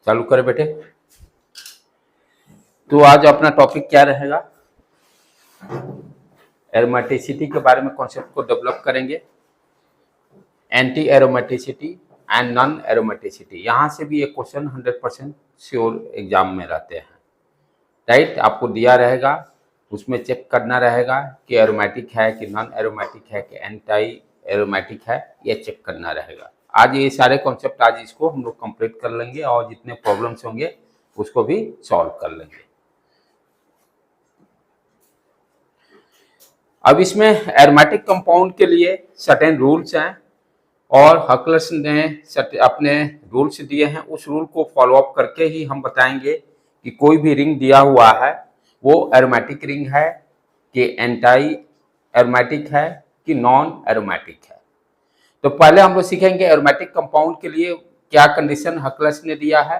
चालू करें बेटे। तो आज अपना टॉपिक क्या रहेगा? एरोमेटिसिटी के बारे में कॉन्सेप्ट को डेवलप करेंगे। Anti aromaticity and non aromaticity, यहाँ से भी एक क्वेश्चन 100% श्योर एग्जाम में रहते हैं, राइट। आपको दिया रहेगा, उसमें चेक करना रहेगा कि एरोमेटिक है कि नॉन एरोमेटिक है कि एंटी एरोमेटिक है, ये चेक करना रहेगा। आज ये सारे कॉन्सेप्ट आज इसको हम लोग कंप्लीट कर लेंगे और जितने प्रॉब्लम्स होंगे उसको भी सॉल्व कर लेंगे। अब इसमें एरोमेटिक कंपाउंड के लिए सर्टेन रूल्स हैं और हकलर्स ने अपने रूल्स दिए हैं, उस रूल को फॉलो अप करके ही हम बताएंगे कि कोई भी रिंग दिया हुआ है वो एरोमेटिक रिंग है कि एंटी एरोमेटिक है कि नॉन एरोमेटिक है। तो पहले हम लोग सीखेंगे एरोमेटिक कंपाउंड के लिए क्या कंडीशन हकलर्स ने दिया है।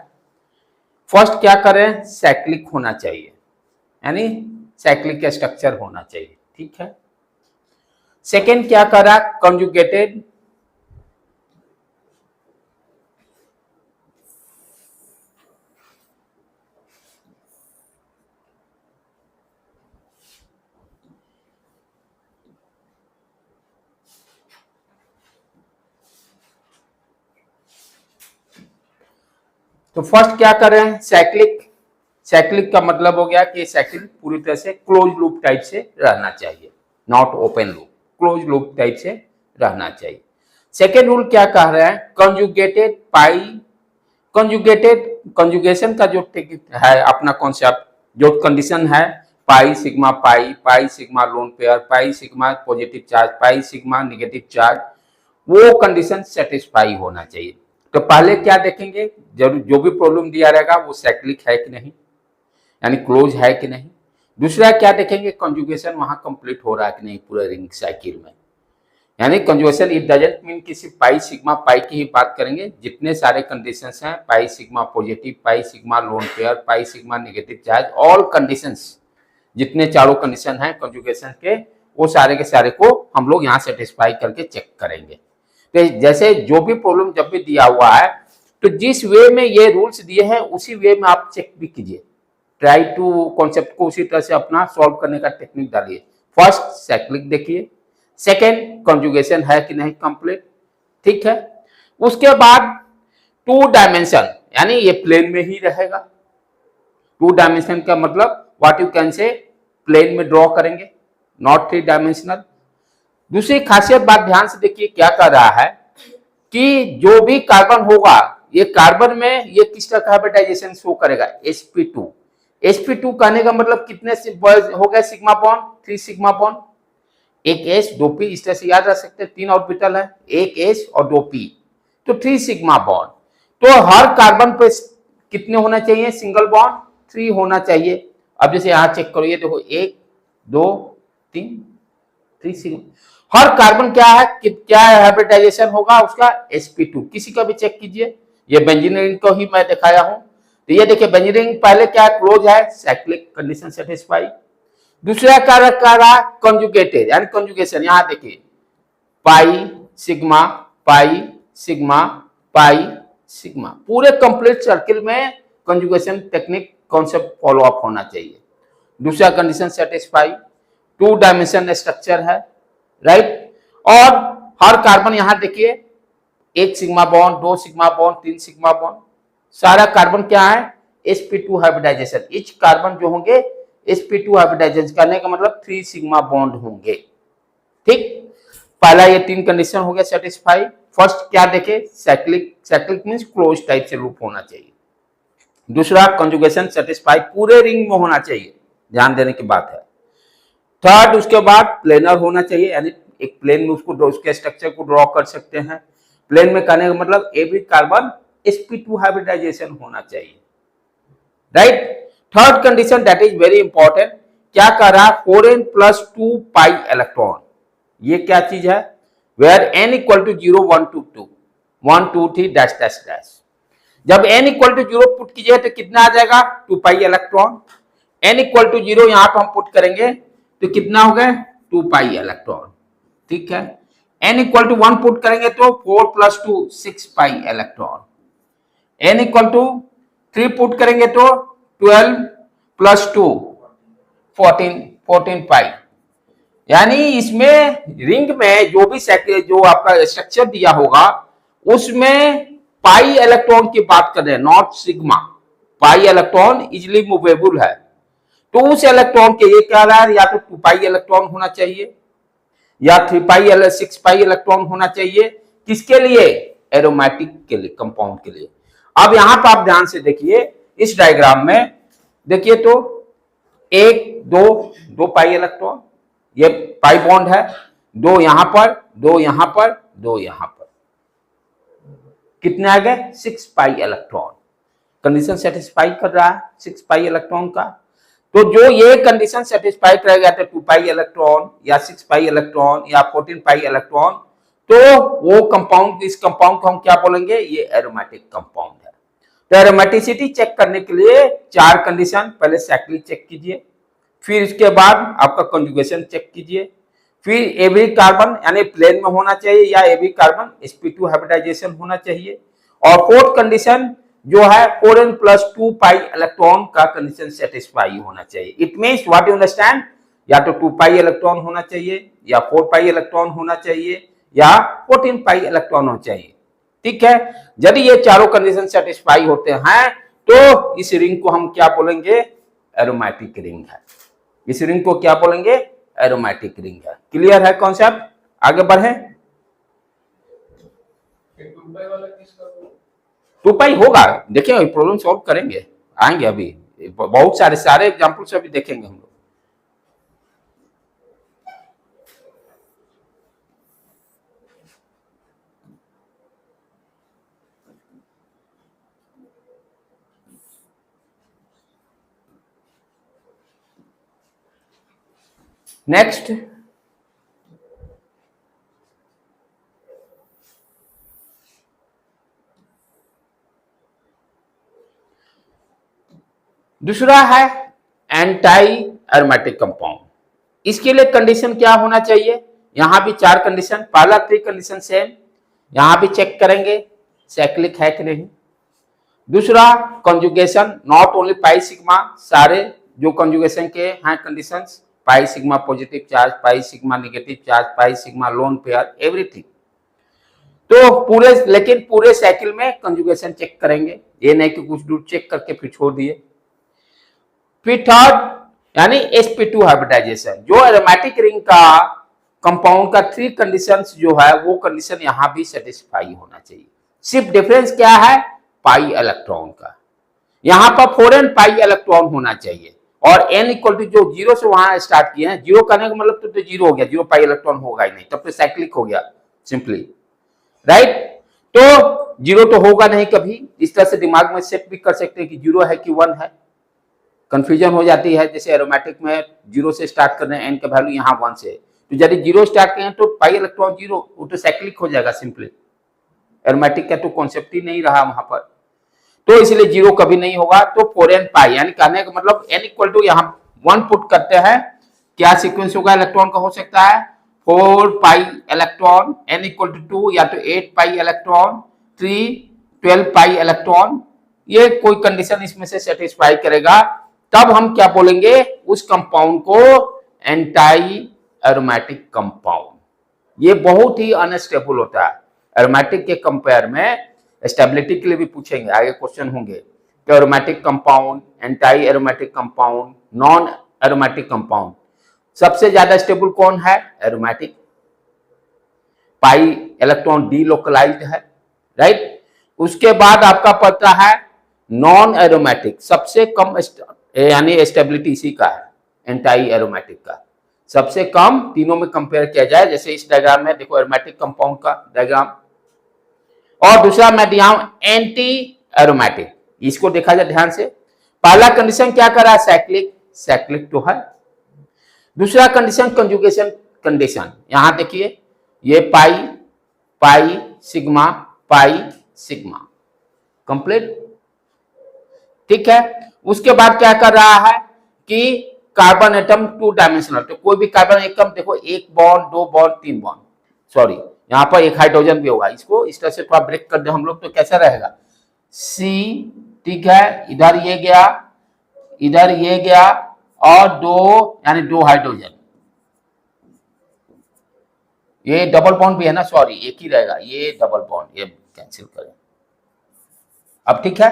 फर्स्ट क्या करें, साइक्लिक होना चाहिए, यानी साइक्लिक स्ट्रक्चर होना चाहिए, ठीक है। सेकेंड क्या करा, कंजुगेटेड, तो फर्स्ट क्या करें, साइक्लिक। साइक्लिक का मतलब हो गया कि साइकिल पूरी तरह से क्लोज लूप टाइप से रहना चाहिए, not open loop, close loop type से रहना चाहिए। सेकेंड रूल क्या कह रहे हैं, कंजुगेटेड पाई। कंजुगेटेड कंजुगेशन का जो है अपना कॉन्सेप्ट, जो कंडीशन है पाई सिग्मा पाई, पाई सिग्मा लोन पेयर, पाई sigma positive charge, pi sigma negative charge, वो कंडीशन सेटिस्फाई होना चाहिए। तो पहले क्या देखेंगे, जो भी प्रॉब्लम दिया रहेगा वो साइक्लिक है कि नहीं, यानी क्लोज है कि नहीं। दूसरा क्या देखेंगे, कंजुगेशन वहां कंप्लीट हो रहा है कि नहीं पूरे रिंग साइकिल में, यानी कंजुगेशन इट डजंट मीन कि सिर्फ पाई सिग्मा पाई की ही बात करेंगे, जितने सारे कंडीशंस हैं, पाई sigma positive, pi sigma lone pair, pi sigma negative charge, all conditions, जितने चारों कंडीशन हैं कंजुगेशन के, वो सारे के सारे को हम लोग यहाँ सेटिस्फाई करके चेक करेंगे। तो जैसे जो भी प्रॉब्लम जब भी दिया हुआ है, तो जिस वे में ये रूल्स दिए हैं उसी वे में आप चेक भी कीजिए, ट्राई टू कॉन्सेप्ट को उसी तरह से अपना सॉल्व करने का टेक्निक डालिए। फर्स्ट साइक्लिक देखिए, सेकेंड कंजुगेशन है कि नहीं कंप्लीट, ठीक है। उसके बाद टू डायमेंशन, यानी ये प्लेन में ही रहेगा। टू डायमेंशन का मतलब what you can say, plane में ड्रॉ करेंगे, नॉट थ्री डायमेंशनल। दूसरी खासियत बात ध्यान से देखिए, क्या कर रहा है कि जो भी कार्बन होगा, ये कार्बन में ये किस तरह का हाइब्रिडाइजेशन शो करेगा, sp2। sp2 कहने का मतलब कितने हो गया सिग्मा बॉन्ड, 3 सिग्मा बॉन्ड, एक s 2 p, इस तरह से याद रख सकते हैं, 3 ऑर्बिटल है, एक s और 2 p, तो 3 सिग्मा बॉन्ड। तो हर कार्बन पे कितने होना चाहिए, सिंगल बॉन्ड 3 होना चाहिए। अब जैसे यहां चेक करो, ये देखो 1 2 3, 3 सिग्मा, हर कार्बन क्या है कि क्या हाइब्रिडाइजेशन होगा उसका, sp2। किसी का भी चेक कीजिए, ये बेंजीन रिंग को ही मैं दिखाया हूं, तो ये देखिए बेंजीन रिंग पहले क्या है, क्लोज है, साइक्लिक कंडीशन सेटिस्फाई। दूसरा कारक का रहा कंजुगेटेड, यानी कंजुगेशन, यहां देखिए pi sigma pi sigma pi sigma, पूरे कंप्लीट सर्किल में conjugation technique concept follow up होना चाहिए। दूसरा condition satisfy, two dimension structure है, राइट। और हर कार्बन यहां देखिए, 1 sigma bond, 2 sigma bond, 3 sigma bond, सारा कार्बन क्या है, sp2 हाइब्रिडाइजेशन। इच कार्बन जो होंगे sp2 हाइब्रिडाइजेशन करने का मतलब 3 सिग्मा बॉन्ड होंगे, ठीक। पहला ये 3 कंडीशन हो गया सेटिस्फाई। फर्स्ट क्या देखे, cyclic, cyclic means close type से लूप होना चाहिए। दूसरा कंजुगेशन सेटिस्फाई पूरे रिंग में होना चाहिए, ध्यान देने की बात है। थर्ड उसके बाद प्लेनर होना चाहिए, यानी एक प्लेन में उसको उसके स्ट्रक्चर को ड्रॉ कर सकते हैं। प्लेन में कहने का मतलब एवरी कार्बन sp2 हाइब्रिडाइजेशन होना चाहिए, right. Third condition that is very important, क्या कह रहा है, 4n + 2 पाई इलेक्ट्रॉन। ये क्या चीज है, where n = 0 1 2 2 1 2 3 dash dash dash. जब n = 0 पुट कीजिए तो कितना आ जाएगा, 2 पाई इलेक्ट्रॉन। n = 0 यहां पर हम पुट करेंगे तो कितना हो गया, 2 पाई इलेक्ट्रॉन, ठीक है। n = 1 पुट करेंगे तो 4 + 2 6 पाई इलेक्ट्रॉन। n = 3 पुट करेंगे तो 12 प्लस 2 14 पाई। यानी इसमें रिंग में जो भी जो आपका स्ट्रक्चर दिया होगा उसमें पाई इलेक्ट्रॉन की बात कर रहे हैं, not sigma. Pi electron easily movable है, तो उस इलेक्ट्रॉन के ये क्या रहा है, या तो 2 पाई इलेक्ट्रॉन होना चाहिए या 3 पाई 6 पाई इलेक्ट्रॉन होना चाहिए। किसके लिए? एरोमेटिक के लिए, कंपाउंड के लिए। अब यहां पर आप ध्यान से देखिए, इस डायग्राम में देखिए तो 1 2 पाई इलेक्ट्रॉन, ये पाई बॉन्ड है, 2 यहां पर, 2 यहां पर, 2 यहां पर, कितने आ गए? 6 पाई इलेक्ट्रॉन। कंडीशन सेटिस्फाई कर रहा है 6 पाई इलेक्ट्रॉन का। तो जो ये कंडीशन सेटिस्फाई करेगा तो 2 पाई इलेक्ट्रॉन या 6 पाई इलेक्ट्रॉन या 14 पाई इलेक्ट्रॉन, तो वो कंपाउंड, इस कंपाउंड को हम क्या बोलेंगे? ये एरोमेटिक कंपाउंड है। तो एरोमेटिसिटी चेक करने के लिए 4 कंडीशन, पहले साइक्लिक चेक कीजिए, फिर इसके बाद आपका कंजुगेशन चेक कीजिए, फिर एवरी कार्बन यानी प्लेन में होना चाहिए या एवरी कार्बन sp2 हाइब्रिडाइजेशन होना चाहिए, और फोर्थ कंडीशन जो है 4n प्लस 2 पाई इलेक्ट्रॉन का कंडीशन सेटिस्फाई होना चाहिए। It means what you understand, या तो 2 पाई इलेक्ट्रॉन होना चाहिए या 4 पाई इलेक्ट्रॉन होना चाहिए या 14 पाई इलेक्ट्रॉन होना चाहिए। ठीक है, यदि ये चारों कंडीशन सेटिस्फाई होते हैं तो इस रिंग को हम क्या बोलेंगे? एरोमेटिक रिंग है। इस रिंग को क्या बोलेंगे? एरोमेटिक रिंग है। क्लियर है कॉन्सेप्ट? आगे बढ़े। 2 पाई होगा, देखिए प्रॉब्लम सॉल्व करेंगे, आएंगे अभी बहुत सारे एग्जांपल से अभी देखेंगे हम लोग। नेक्स्ट, दूसरा है एंटाई एरोमेटिक कंपाउंड। इसके लिए कंडीशन क्या होना चाहिए? यहां भी 4 कंडीशन, पहला 3 कंडीशन सेम, यहां भी चेक करेंगे साइक्लिक है कि नहीं। दूसरा conjugation, not only pi sigma, सारे जो कंजुगेशन के हैं कंडीशंस, पाई sigma positive charge, pi sigma negative charge, pi sigma lone pair, everything. तो पूरे, लेकिन पूरे साइकिल में कंजुगेशन चेक करेंगे, ये नहीं कि कुछ दूर चेक करके फिर छोड़ दिए। फिर थर्ड यानी sp2 हाइब्रिडाइजेशन, जो एरोमेटिक रिंग का कंपाउंड का 3 कंडीशंस जो है वो कंडीशन यहां भी सेटिस्फाई होना चाहिए। सिर्फ डिफरेंस क्या है? पाई इलेक्ट्रॉन का। यहां पर 4n पाई इलेक्ट्रॉन होना चाहिए, और n इक्वल टू जो 0 से वहां स्टार्ट किए हैं, 0 करने का मतलब तो 0 हो गया, 0 पाई इलेक्ट्रॉन होगा ही नहीं, तब तो साइक्लिक हो गया सिंपली, राइट। तो 0 तो होगा नहीं कभी, इस तरह से दिमाग में सेट भी कर सकते हैं कि 0 है कि 1 है, कंफ्यूजन हो जाती है। जैसे एरोमेटिक में 0 से स्टार्ट कर रहे हैं, n का वैल्यू यहाँ 1 से, तो यदि 0 स्टार्ट करें तो पाई इलेक्ट्रॉन 0, वो तो साइक्लिक हो जाएगा सिंपली। एरोमेटिक का तो कॉन्सेप्ट ही नहीं रहा वहां पर, तो इसलिए 0 कभी नहीं होगा। तो 4n पाई, यानी कहने का मतलब n इक्वल टू यहाँ 1 पुट करते हैं, क्या सीक्वेंस होगा इलेक्ट्रॉन का? हो सकता है 4 pi electron, n equal to 2, या तो 8 पाई इलेक्ट्रॉन, 3 12 पाई इलेक्ट्रॉन, ये कोई कंडीशन इसमें से सेटिस्फाई करेगा, तब हम क्या बोलेंगे? उस कंपाउंड को एंटाई एरोमेटिक कंपाउंड। ये बहुत ही अनस्टेबल होता है। एरोमेटिक के कंपेयर में स्टेबिलिटी के लिए भी पूछेंगे, आगे क्वेश्चन होंगे कि aromatic compound, anti aromatic compound, non aromatic compound, सबसे ज्यादा स्टेबल कौन है? एरोमेटिक। पाई इलेक्ट्रॉन डीलोकलाइज्ड है, राइट। उसके बाद आपका पता है नॉन एरोमेटिक, सबसे कम यानी स्टेबिलिटी इसी का है, एंटाई एरोमेटिक का सबसे कम। तीनों में कंपेयर किया जाए, जैसे इस डायग्राम में देखो एरोमेटिक कंपाउंड का डायग्राम, और दूसरा मैं दिया हूं एंटी एरोमेटिक, इसको देखा जाए ध्यान से। पहला कंडीशन क्या कर रहा है? साइक्लिक, साइक्लिक तो है। दूसरा कंडीशन कंजुगेशन कंडीशन, यहां देखिए ये pi pi sigma pi sigma, complete, ठीक है। उसके बाद क्या कर रहा है कि कार्बन एटम 2 डायमेंशनल, तो कोई भी कार्बन एटम देखो 1 बॉन्ड 2 बॉन्ड 3 बॉन्ड, सॉरी यहाँ पर 1 हाइड्रोजन भी होगा, इसको इस तरह से थोड़ा ब्रेक कर दे हम लोग तो कैसा रहेगा? C ठीक है, इधर ये गया, इधर ये गया, और दो यानी दो हाइड्रोजन, ये डबल बॉन्ड भी है ना, सॉरी एक ही रहेगा, ये डबल बॉन्ड, ये कैंसिल करें। अब ठीक है,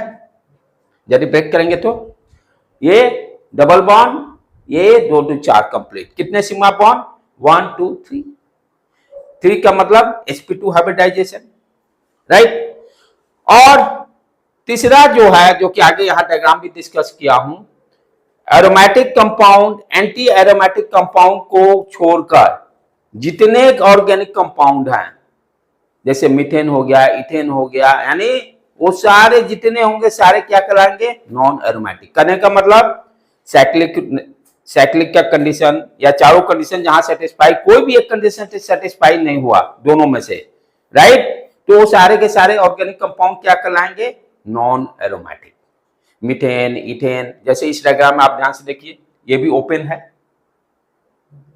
यदि ब्रेक करेंगे तो ये डबल बॉन्ड, ये दो दो चार कंप्लीट, कितने सिग्मा बॉन्ड, 1 2 3, 3 का मतलब sp2 हाइब्रिडाइजेशन, राइट। और तीसरा जो है, जो कि आगे यहां डायग्राम भी डिस्कस किया हूं, aromatic compound anti aromatic compound को छोड़कर जितने ऑर्गेनिक कंपाउंड हैं, जैसे मीथेन हो गया, इथेन हो गया, यानी वो सारे जितने होंगे सारे क्या कहलाएंगे, नॉन एरोमेटिक। कहने का मतलब साइक्लिक का कंडीशन या चारों कंडीशन जहां सेटिस्फाई, कोई भी एक कंडीशन सेटिस्फाई नहीं हुआ दोनों में से, राइट, तो वो सारे के सारे ऑर्गेनिक कंपाउंड क्या कहलाएंगे, नॉन एरोमेटिक। मीथेन, इथेन, जैसे इस डायग्राम में आप ध्यान से देखिए, ये भी ओपन है,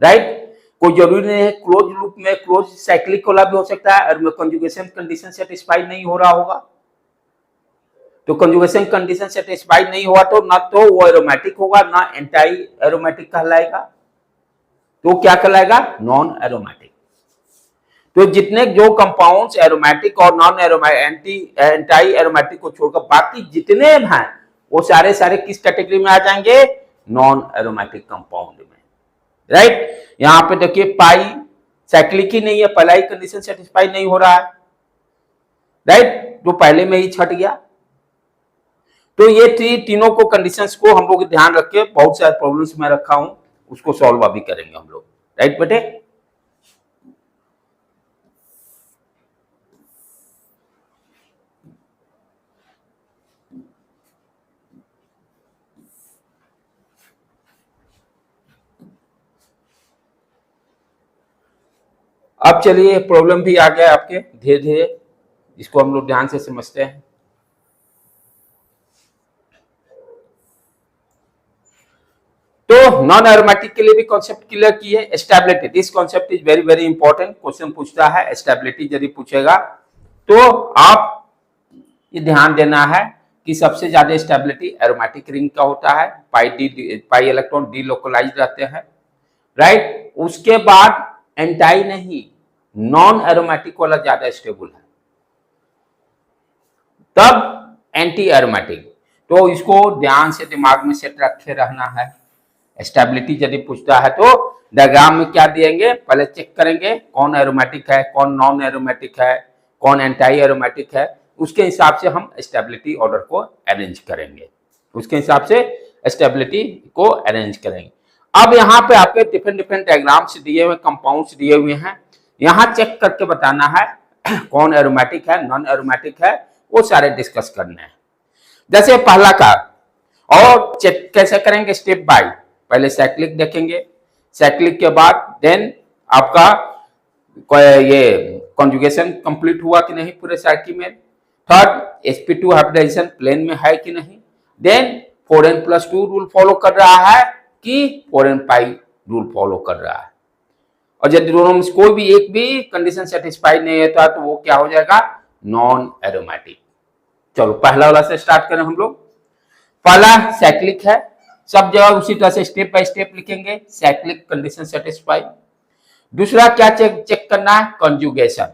राइट, कोई जरूरी नहीं है क्लोज लूप में क्लोज साइक्लिक वाला भी हो सकता है, और कंजुगेशन कंडीशन सेटिस्फाई नहीं हो रहा होगा, तो कंजुगेशन कंडीशन सेटिस्फाई नहीं हुआ तो ना तो वो एरोमेटिक होगा, ना एंटी एरोमेटिक कहलाएगा, तो क्या कहलाएगा, नॉन एरोमेटिक। तो जितने जो कंपाउंड्स एरोमेटिक और नॉन एरोमेटिक एंटी एरोमेटिक को छोड़कर बाकी जितने हैं वो सारे सारे किस कैटेगरी में आ जाएंगे, नॉन एरोमेटिक कंपाउंड में, राइट। यहां पे देखिए पाई साइक्लिक ही नहीं है, पहला ही कंडीशन सेटिस्फाई नहीं हो रहा है, राइट, तो पहले में ही छट गया। तो ये तीनों को कंडीशंस को हम लोग ध्यान रख के, बहुत सारे प्रॉब्लम्स में रखा हूं, उसको सॉल्व अभी करेंगे हम लोग, राइट बेटे। अब चलिए प्रॉब्लम भी आ गया आपके धीरे धीरे, इसको हम लोग ध्यान से समझते हैं। तो नॉन एरोमेटिक के लिए भी कॉन्सेप्ट क्लियर किए, stability, this concept is very very important, question पूछता है स्टेबिलिटी यदि पूछेगा तो आप ये ध्यान देना है कि सबसे ज्यादा स्टेबिलिटी एरोमेटिक रिंग का होता है, पाई इलेक्ट्रॉन डीलोकलाइज रहते हैं, राइट। उसके बाद एंटाई नहीं, नॉन एरोमेटिक वाला ज्यादा स्टेबल है, तब एंटी एरोमेटिक। तो इसको ध्यान से दिमाग में सेट रखे रहना है। स्टेबिलिटी यदि पूछता है तो डायग्राम में क्या दिएंगे, पहले चेक करेंगे कौन एरोमेटिक है, कौन नॉन एरोमेटिक है, कौन एंटी एरोमेटिक है, उसके हिसाब से हम स्टेबिलिटी ऑर्डर को अरेंज करेंगे, उसके हिसाब से स्टेबिलिटी को अरेंज करेंगे। अब यहाँ पे आपके डिफरेंट डिफरेंट डायग्राम्स दिए हुए, कंपाउंड्स दिए हुए हैं, यहाँ चेक करके बताना है कौन एरोमेटिक है, नॉन एरोमेटिक है, वो सारे डिस्कस करने हैं। जैसे पहला का, और चेक कैसे करेंगे, स्टेप बाय, पहले साइक्लिक देखेंगे, साइक्लिक के बाद देन आपका ये कॉन्जुगेशन कंप्लीट हुआ कि नहीं पूरे साइकिल में, थर्ड sp2 हाइब्रिडाइजेशन प्लेन में है कि नहीं, देन 4n+2 रूल फॉलो कर रहा है कि 4n पाई रूल फॉलो कर रहा है, और यदि दोनों में कोई भी एक भी कंडीशन सेटिस्फाई नहीं होता तो वो क्या हो जाएगा, नॉन एरोमेटिक। चलो पहला वाला से स्टार्ट करें हम लोग। पहला साइक्लिक है, सब जगह उसी तरह से स्टेप बाय स्टेप लिखेंगे, साइक्लिक कंडीशन सेटिस्फाई। दूसरा क्या चेक करना है, कंजुगेशन,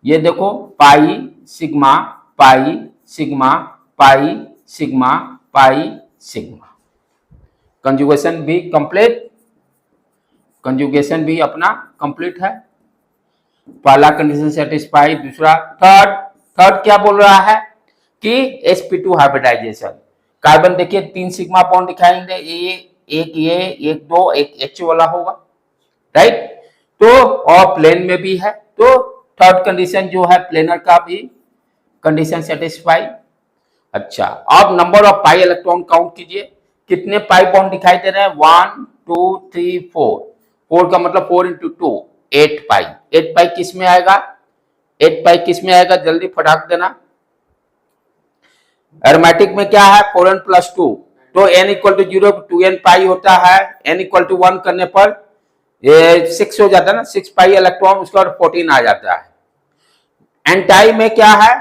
ये देखो पाई sigma pi sigma pi sigma pi sigma, conjugation भी कंप्लीट, कंजुगेशन भी अपना कंप्लीट है, पहला कंडीशन सेटिस्फाई। दूसरा थर्ड क्या बोल रहा है कि sp2 हाइब्रिडाइजेशन, कार्बन देखिए 3 सिग्मा बॉन्ड दिखाएंगे, ये एक दो एक H वाला होगा, राइट, तो और प्लेन में भी है, तो थर्ड कंडीशन जो है प्लेनर का भी कंडीशन सेटिस्फाई। अच्छा, अब number of pi electron count कीजिए, कितने पाई बॉन्ड दिखाई दे रहे हैं, 1 2 3 4, 4 का मतलब 4 into 2 8 पाई, 8 पाई किस में आएगा, 8 पाई किस में आएगा, जल्दी फटाक देना। एरोमेटिक में क्या है, 4n+2, तो n = 0 2n पाई होता है, n = 1 करने पर ये 6 हो जाता है ना, 6 पाई इलेक्ट्रॉन, उसके बाद 14 आ जाता है। एंटाई में क्या है,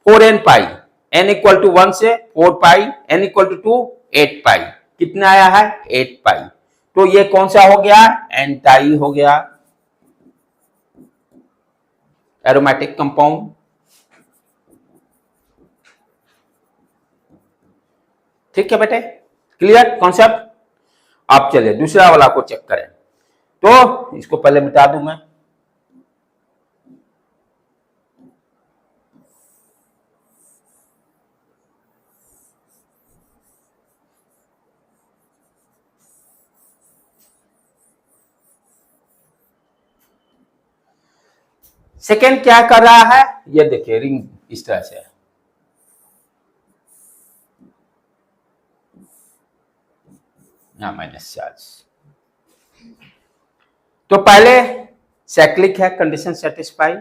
4n pi, n equal to 1 से 4 पाई, n इक्वल टू 2 8 पाई, कितना आया है 8 पाई। तो ये कौन सा हो गया, एंटाई हो गया, एरोमेटिक कंपाउंड। ठीक है बेटे, क्लियर कॉन्सेप्ट। आप चलिए दूसरा वाला को चेक करें। तो इसको पहले मिटा दूं मैं। सेकेंड क्या कर रहा है, ये देखिए रिंग इस तरह से है। Minus charge. तो पहले साइक्लिक है, कंडीशन सेटिस्फाई।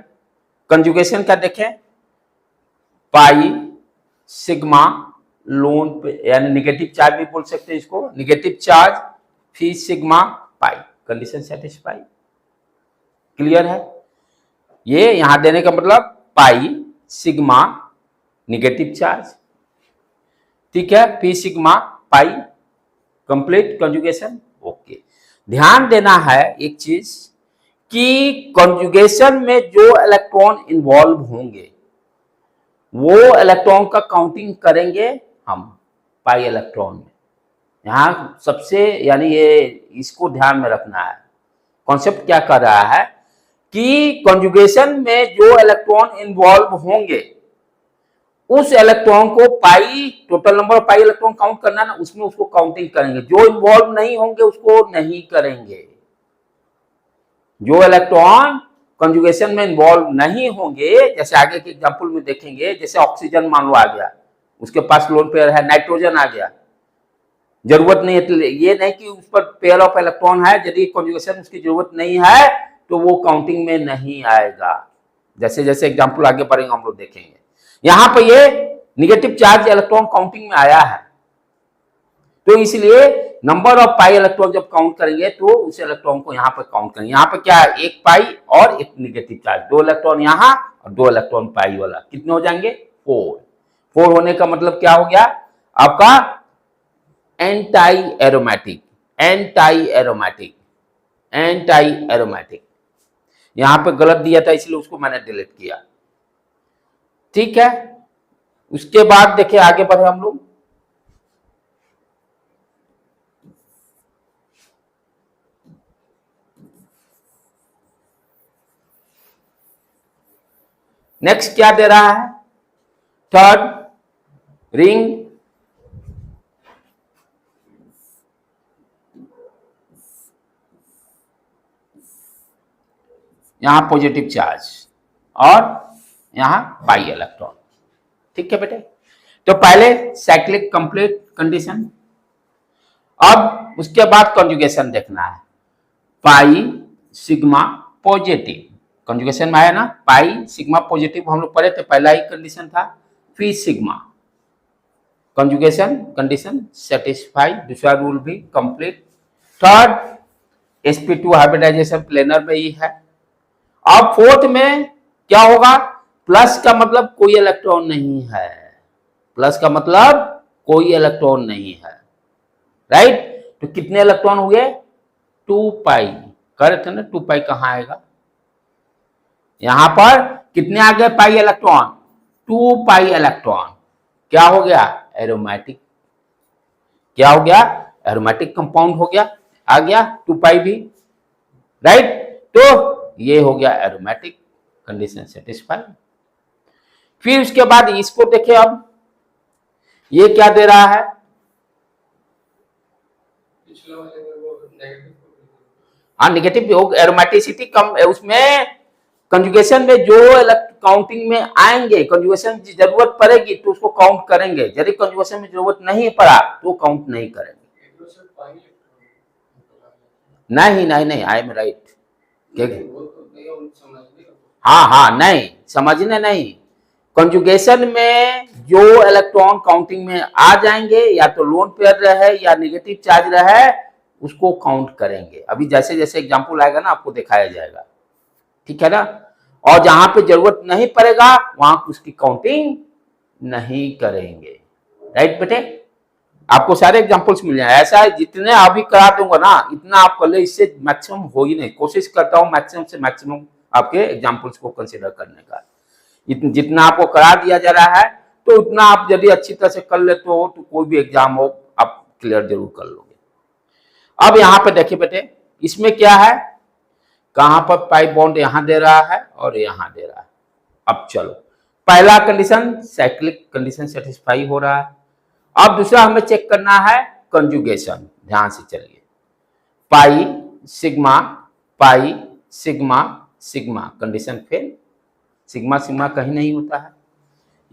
कंजुगेशन का देखें, पाई सिग्मा लोन पे, यानी निगेटिव चार्ज भी बोल सकते हैं इसको, निगेटिव चार्ज फिर सिग्मा पाई, कंडीशन सेटिस्फाई। क्लियर है, ये यहां देने का मतलब पाई सिग्मा निगेटिव चार्ज, ठीक है, फिर सिग्मा पाई, कंप्लीट कंजुगेशन। ओके, ध्यान देना है एक चीज कि कंजुगेशन में जो इलेक्ट्रॉन इन्वॉल्व होंगे वो इलेक्ट्रॉन का काउंटिंग करेंगे हम पाई इलेक्ट्रॉन में। यहां सबसे यानी ये इसको ध्यान में रखना है। कॉन्सेप्ट क्या कर रहा है कि कंजुगेशन में जो इलेक्ट्रॉन इन्वॉल्व होंगे उस इलेक्ट्रॉन को pi, total number of pi electron count करना ना, उसमें उसको काउंटिंग करेंगे। जो इन्वॉल्व नहीं होंगे उसको नहीं करेंगे। जो इलेक्ट्रॉन कंजुगेशन में इन्वॉल्व नहीं होंगे, जैसे आगे के एग्जांपल में देखेंगे, जैसे ऑक्सीजन मान लो आ गया, उसके पास लोन पेयर है, नाइट्रोजन आ गया, जरूरत नहीं है, ये नहीं कि उस पर पेयर ऑफ इलेक्ट्रॉन है, यदि कंजुगेशन उसकी जरूरत नहीं है तो वो काउंटिंग में नहीं आएगा। जैसे जैसे एग्जांपल आगे बढ़ेंगे हम लोग देखेंगे। यहां पर ये निगेटिव चार्ज इलेक्ट्रॉन काउंटिंग में आया है, तो इसलिए नंबर ऑफ पाई इलेक्ट्रॉन जब काउंट करेंगे तो उस इलेक्ट्रॉन को यहां पर काउंट करेंगे। यहां पर क्या है, एक पाई और एक निगेटिव चार्ज, 2 इलेक्ट्रॉन यहां और 2 इलेक्ट्रॉन पाई वाला, कितने हो जाएंगे 4। 4 होने का मतलब क्या हो गया आपका anti aromatic, anti aromatic, anti aromatic. यहां पे गलत दिया था इसलिए उसको मैंने डिलीट किया। ठीक है, उसके बाद देखिए आगे बढ़े हम लोग। नेक्स्ट क्या दे रहा है, थर्ड रिंग, यहां पॉजिटिव चार्ज और यहां पाई इलेक्ट्रॉन। ठीक है बेटे, तो पहले साइक्लिक कंप्लीट कंडीशन, अब उसके बाद कंजुगेशन देखना है। पाई सिग्मा पॉजिटिव कंजुगेशन में आया ना, पाई सिग्मा पॉजिटिव हम लोग पढ़े थे, पहला ही कंडीशन था, फिर सिग्मा, कंजुगेशन कंडीशन सेटिस्फाई, दूसरा रूल भी complete. Third sp2 hybridization planar में ही है। अब फोर्थ में क्या होगा, प्लस का मतलब कोई इलेक्ट्रॉन नहीं है, प्लस का मतलब कोई इलेक्ट्रॉन नहीं है, राइट। तो कितने इलेक्ट्रॉन हुए 2 पाई, कह रहे थे ना 2 पाई कहां आएगा, यहां पर कितने आ गए पाई इलेक्ट्रॉन, 2 पाई इलेक्ट्रॉन, क्या हो गया एरोमेटिक, क्या हो गया एरोमेटिक कंपाउंड हो गया, आ गया 2 पाई भी, राइट। तो ये हो गया एरोमेटिक कंडीशन सेटिस्फाई। फिर उसके बाद इसको देखिए, अब ये क्या दे रहा है, हाँ निगेटिव एरोमेटिसिटी कम, उसमें कंजुगेशन में जो काउंटिंग में आएंगे, कंजुगेशन की जरूरत पड़ेगी तो उसको काउंट करेंगे, यदि कंजुगेशन में जरूरत नहीं पड़ा तो काउंट नहीं करेंगे। नहीं नहीं नहीं, आई एम राइट, हाँ हाँ नहीं, समझने नहीं, कंजुगेशन में जो इलेक्ट्रॉन काउंटिंग में आ जाएंगे, या तो लोन पेयर रहे या नेगेटिव चार्ज रहे, उसको काउंट करेंगे। अभी जैसे जैसे एग्जांपल आएगा ना आपको दिखाया जाएगा, ठीक है ना। और जहां पे जरूरत नहीं पड़ेगा वहां उसकी काउंटिंग नहीं करेंगे। राइट बेटे, आपको सारे एग्जांपल्स मिल जाए। ऐसा है जितने अभी करा दूंगा ना इतना आप कर ले, इससे मैक्सिमम हो ही नहीं। कोशिश करता हूँ मैक्सिमम से मैक्सिमम आपके एग्जांपल्स को कंसीडर करने का। जितना आपको करा दिया जा रहा है तो उतना आप यदि अच्छी तरह से कर लेते हो तो कोई भी एग्जाम हो आप क्लियर जरूर कर लोगे। अब यहाँ पे देखिए बेटे, इसमें क्या है, कहां पर पाई बॉन्ड यहां दे रहा है और यहां दे रहा है। अब चलो, पहला कंडीशन साइक्लिक कंडीशन सेटिस्फाई हो रहा है। अब दूसरा हमें चेक करना है कंजुगेशन। ध्यान से चलिए, पाई sigma pi sigma sigma, condition fail. Sigma sigma कहीं नहीं होता है,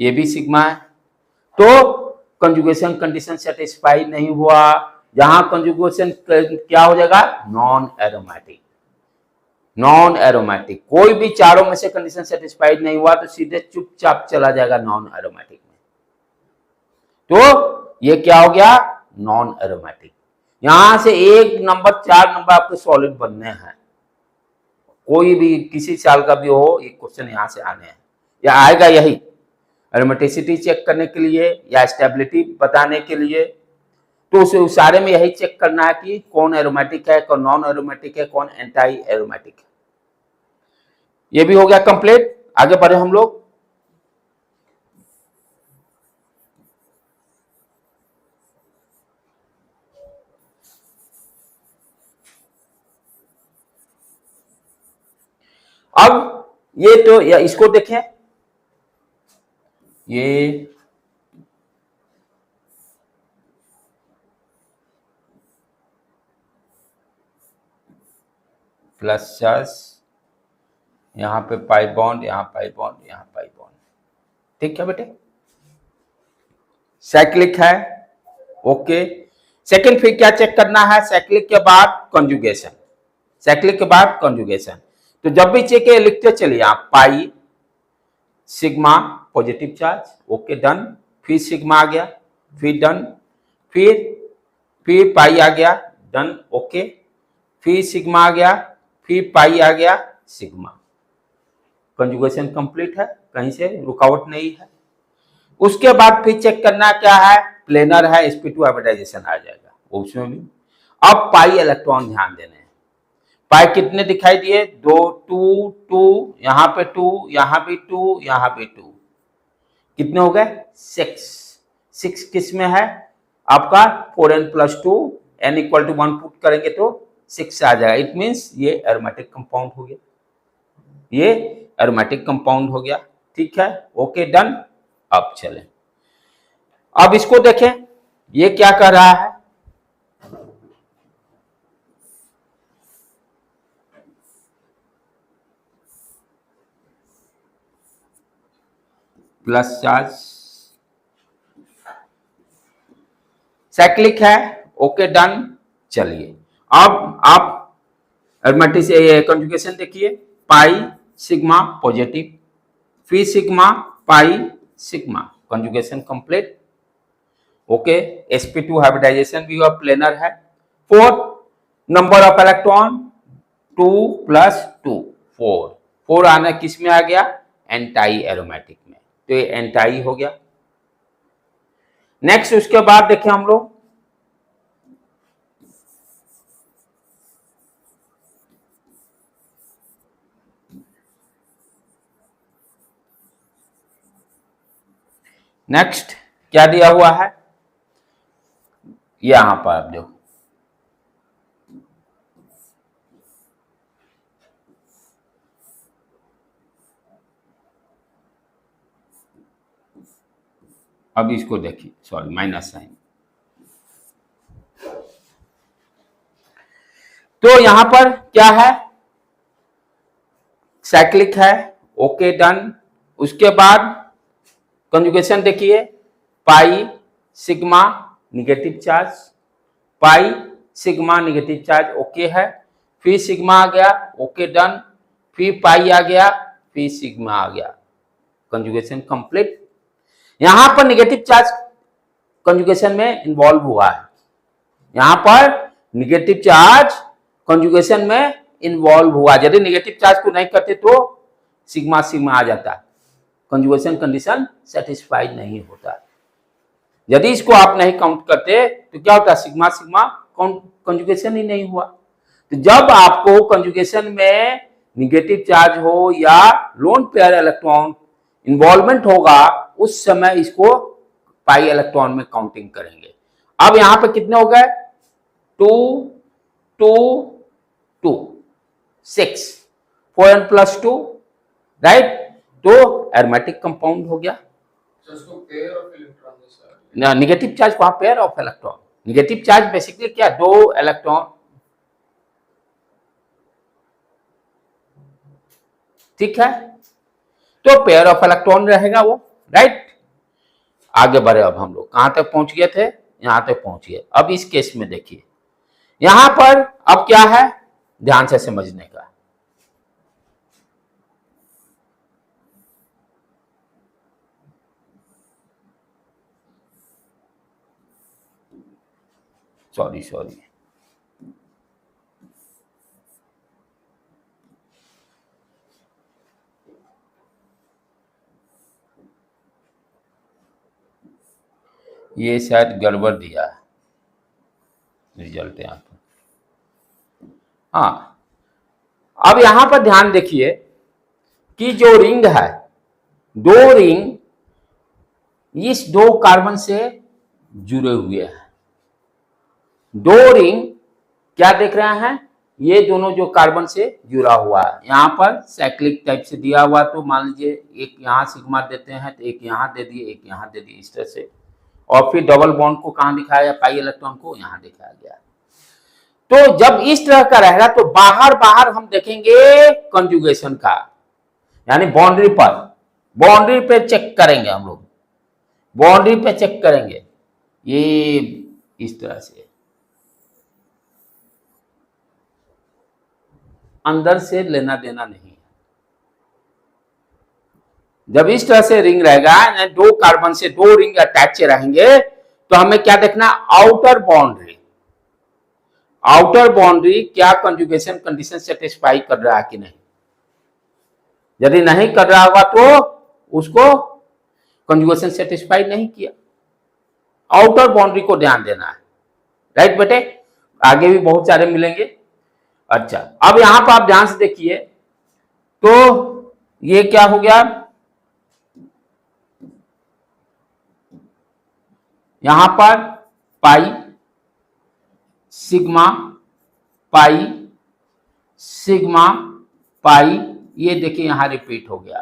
ये भी सिग्मा है, तो कंजुगेशन कंडीशन सेटिस्फाई नहीं हुआ। जहां कंजुगेशन क्या हो जाएगा, नॉन एरोमेटिक। नॉन एरोमेटिक, कोई भी चारों में से कंडीशन सेटिस्फाइड नहीं हुआ तो सीधे चुपचाप चला जाएगा नॉन एरोमेटिक में। तो ये क्या हो गया, नॉन एरोमेटिक। यहां से एक नंबर 4 नंबर आपके सॉलिड बनने हैं। कोई भी किसी साल का भी हो, एक क्वेश्चन यहां से आने हैं या आएगा यही, एरोमेटिसिटी चेक करने के लिए या स्टेबिलिटी बताने के लिए। तो उस सारे में यही चेक करना है कि कौन एरोमेटिक है, कौन नॉन एरोमेटिक है, कौन एंटी एरोमेटिक है। ये भी हो गया कंप्लीट। आगे बढ़े हम लोग। अब ये तो या इसको देखें, ये प्लस चार्ज, यहां पे पाई बॉन्ड, यहां पाई बॉन्ड, यहां पाई बॉन्ड। ठीक है बेटे, साइक्लिक है, ओके। सेकंड फिर क्या चेक करना है, साइक्लिक के बाद कंजुगेशन। साइक्लिक के बाद कंजुगेशन, तो जब भी चेक लिखते चलिए आप, पाई sigma positive charge, okay done. फिर सिग्मा आ गया, फिर डन। फिर पाई आ गया, डन, ओके। फिर सिग्मा आ गया, फिर पाई आ गया, सिग्मा। कंजुगेशन कंप्लीट है, कहीं से रुकावट नहीं है। उसके बाद फिर चेक करना क्या है, प्लेनर है, sp2 हाइब्रिडाइजेशन आ जाएगा उसमें भी। अब पाई इलेक्ट्रॉन ध्यान देने हैं। पाई कितने दिखाई दिए, 2 2 2, यहां पे 2, यहां भी 2, यहां भी 2, कितने हो गए 6। 6 किस में है आपका 4n+2, n = 1 पुट करेंगे तो 6 आ जाएगा। इट मीन्स ये एरोमेटिक कंपाउंड हो गया, ये एरोमेटिक कंपाउंड हो गया। ठीक है, ओके डन। अब चलें, अब इसको देखें, ये क्या कर रहा है, प्लस चार्ज, साइक्लिक है, ओके डन। चलिए अब आप एरोमेटिक से कंजुगेशन देखिए, पाई सिग्मा पॉजिटिव, फिर sigma pi sigma, conjugation complete, okay. sp2 hybridization भी हुआ, प्लेनर है। 4 नंबर ऑफ इलेक्ट्रॉन 2 + 2, 4। 4 आना किस में आ गया, एंटी एरोमेटिक में, तो ये एंटी हो गया। नेक्स्ट उसके बाद देखें हम लोग, नेक्स्ट क्या दिया हुआ है, यहां पर आप देखो, अब इसको देखिए, सॉरी माइनस साइन। तो यहां पर क्या है, साइक्लिक है, ओके डन। उसके बाद कंजुगेशन देखिए, pi sigma negative charge, pi sigma negative charge, okay है। फिर सिग्मा आ गया, ओके डन। फिर पाई आ गया, फिर सिग्मा आ गया, कंजुगेशन कंप्लीट। यहां पर निगेटिव चार्ज कंजुगेशन में इन्वॉल्व हुआ है, यहां पर निगेटिव चार्ज कंजुगेशन में इन्वॉल्व हुआ। यदि निगेटिव चार्ज को नहीं करते तो सिग्मा सिग्मा आ जाता है, कंजुगेशन कंडीशन सेटिस्फाई नहीं होता। यदि इसको आप नहीं काउंट करते तो क्या होता है, सिग्मा सिग्मा कंजुगेशन ही नहीं हुआ। तो जब आपको कंजुगेशन में निगेटिव चार्ज हो या लोन पेयर इलेक्ट्रॉन इन्वॉल्वमेंट होगा, उस समय इसको पाई इलेक्ट्रॉन में काउंटिंग करेंगे। अब यहां पे कितने हो गए, 2 2 2 6 4n + 2, राइट। तो एरोमेटिक कंपाउंड हो गया। निगेटिव चार्ज वहां pair of electron, negative charge basically क्या, 2 इलेक्ट्रॉन, ठीक है। तो पेयर ऑफ इलेक्ट्रॉन रहेगा वो, राइट। आगे बढ़े, अब हम लोग कहां तक पहुंच गए थे, यहां तक पहुंच गए। अब इस केस में देखिए यहां पर अब क्या है, ध्यान से समझने का। सॉरी ये शायद गड़बड़ दिया है रिजल्ट यहां पर। हाँ, अब यहां पर ध्यान देखिए कि जो रिंग है, 2 रिंग इस 2 कार्बन से जुड़े हुए हैं। 2 रिंग क्या देख रहे हैं, ये दोनों जो कार्बन से जुड़ा हुआ है, यहां पर साइक्लिक टाइप से दिया हुआ, तो मान लीजिए एक यहां सिग्मा देते हैं तो एक यहां दे दिए, एक यहां दे दिए, इस तरह से। और फिर डबल बॉन्ड को कहां दिखाया, पाई इलेक्ट्रॉन को यहां दिखाया गया। तो जब इस तरह का रहेगा तो बाहर बाहर हम देखेंगे कंजुगेशन का, यानी बाउंड्री पे चेक करेंगे हम लोग, बाउंड्री पे चेक करेंगे, ये इस तरह से अंदर से लेना देना नहीं है। जब इस तरह से रिंग रहेगा, 2 कार्बन से 2 रिंग अटैच रहेंगे, तो हमें क्या देखना, आउटर बाउंड्री क्या कंजुगेशन कंडीशन सेटिस्फाई कर रहा है कि नहीं। यदि नहीं कर रहा होगा तो उसको कंजुगेशन सेटिस्फाई नहीं किया। आउटर बाउंड्री को ध्यान देना है, राइट बेटे। आगे भी बहुत सारे मिलेंगे। अच्छा, अब यहां पर आप ध्यान से देखिए, तो ये क्या हो गया, यहां पर पाई सिग्मा पाई सिग्मा पाई, ये देखिए यहां रिपीट हो गया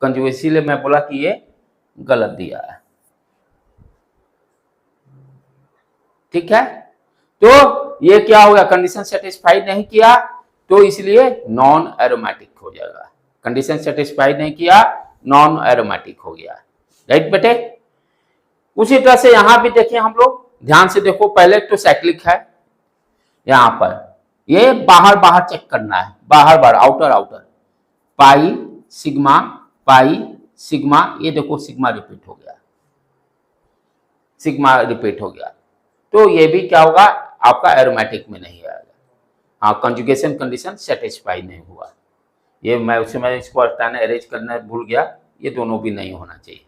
कंजुगेशन, इसीलिए मैं बोला कि ये गलत दिया है, ठीक है। तो ये क्या हो गया, कंडीशन सेटिस्फाई नहीं किया, तो इसलिए नॉन एरोमेटिक हो जाएगा। कंडीशन सेटिस्फाई नहीं किया, नॉन एरोमेटिक हो गया, राइट बेटे। उसी तरह से यहां भी देखिए हम लोग, ध्यान से देखो, पहले तो साइक्लिक है, यहां पर ये बाहर बाहर चेक करना है, बाहर बाहर, आउटर पाई सिग्मा, ये देखो सिग्मा रिपीट हो गया, तो ये भी क्या होगा, आपका एरोमेटिक में नहीं आएगा। हाँ, कंजुगेशन कंडीशन सेटिस्फाई नहीं हुआ, ये मैं इसको हटाना अरेंज करना भूल गया, ये दोनों भी नहीं होना चाहिए।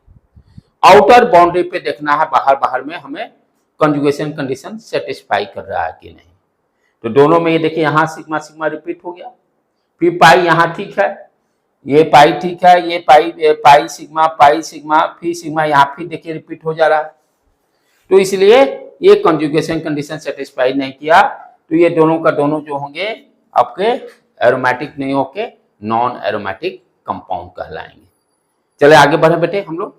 आउटर बाउंड्री पे देखना है, बाहर बाहर में हमें कंजुगेशन कंडीशन सेटिस्फाई कर रहा है कि नहीं। तो दोनों में ये देखिए, यहाँ सिग्मा रिपीट हो गया, फिर पाई यहाँ ठीक है, ये पाई ठीक है, ये पाई सिग्मा फिर सिग्मा यहाँ फिर देखिए रिपीट हो जा रहा है। तो इसलिए ये कंजुगेशन कंडीशन सेटिस्फाई नहीं किया, तो ये दोनों का दोनों जो होंगे आपके एरोमेटिक नहीं होके नॉन एरोमेटिक कंपाउंड कहलाएंगे। चले आगे बढ़े बेटे हम लोग।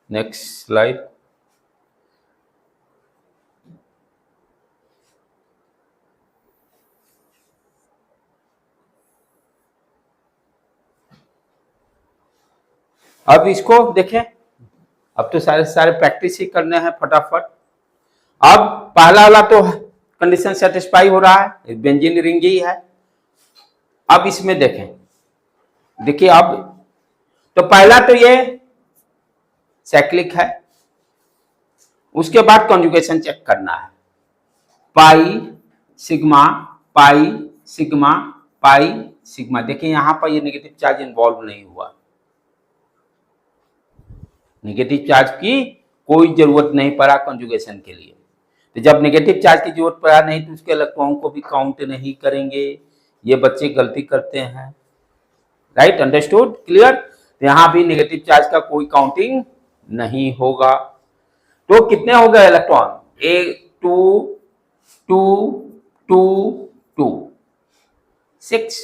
Next slide. अब इसको देखें, अब तो सारे प्रैक्टिस ही करने हैं फटाफट। अब पहला वाला तो कंडीशन सेटिस्फाई हो रहा है, बेंजीन रिंग ही है। अब इसमें देखें, देखिए अब तो पहला तो ये साइक्लिक है, उसके बाद कंजुगेशन चेक करना है। पाई sigma pi sigma pi sigma. देखिए यहां पर ये नेगेटिव चार्ज इन्वॉल्व नहीं हुआ, नेगेटिव चार्ज की कोई जरूरत नहीं पड़ा कंजुगेशन के लिए। तो जब नेगेटिव चार्ज की जरूरत पड़ा नहीं तो उसके इलेक्ट्रॉन को भी काउंट नहीं करेंगे। ये बच्चे गलती करते हैं। Right, understood, clear. तो यहां भी नेगेटिव चार्ज का कोई काउंटिंग नहीं होगा। तो कितने हो गए इलेक्ट्रॉन? 2 2 2 2 6।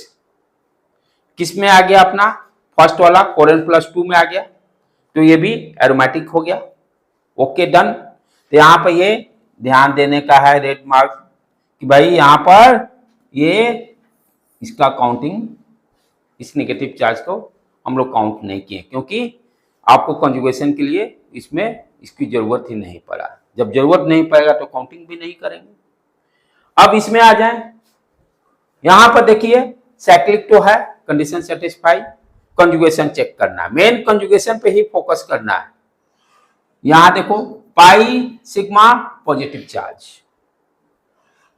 किस में आ गया अपना? फर्स्ट वाला कोरेन +2 में आ गया, तो ये भी एरोमेटिक हो गया। Okay, done. तो यहां पर ये ध्यान देने का है रेड मार्क कि भाई यहां पर ये इसका काउंटिंग, इस नेगेटिव चार्ज को हम लोग काउंट नहीं किए, क्योंकि आपको कंजुगेशन के लिए इसमें इसकी जरूरत ही नहीं पड़ा। जब जरूरत नहीं पड़ेगा तो काउंटिंग भी नहीं करेंगे। अब इसमें आ जाए, यहां पर देखिए साइक्लिक तो है, कंडीशन सेटिस्फाई, कंजुगेशन चेक करना है। मेन कंजुगेशन पे ही फोकस करना है। यहां देखो पाई सिग्मा पॉजिटिव चार्ज,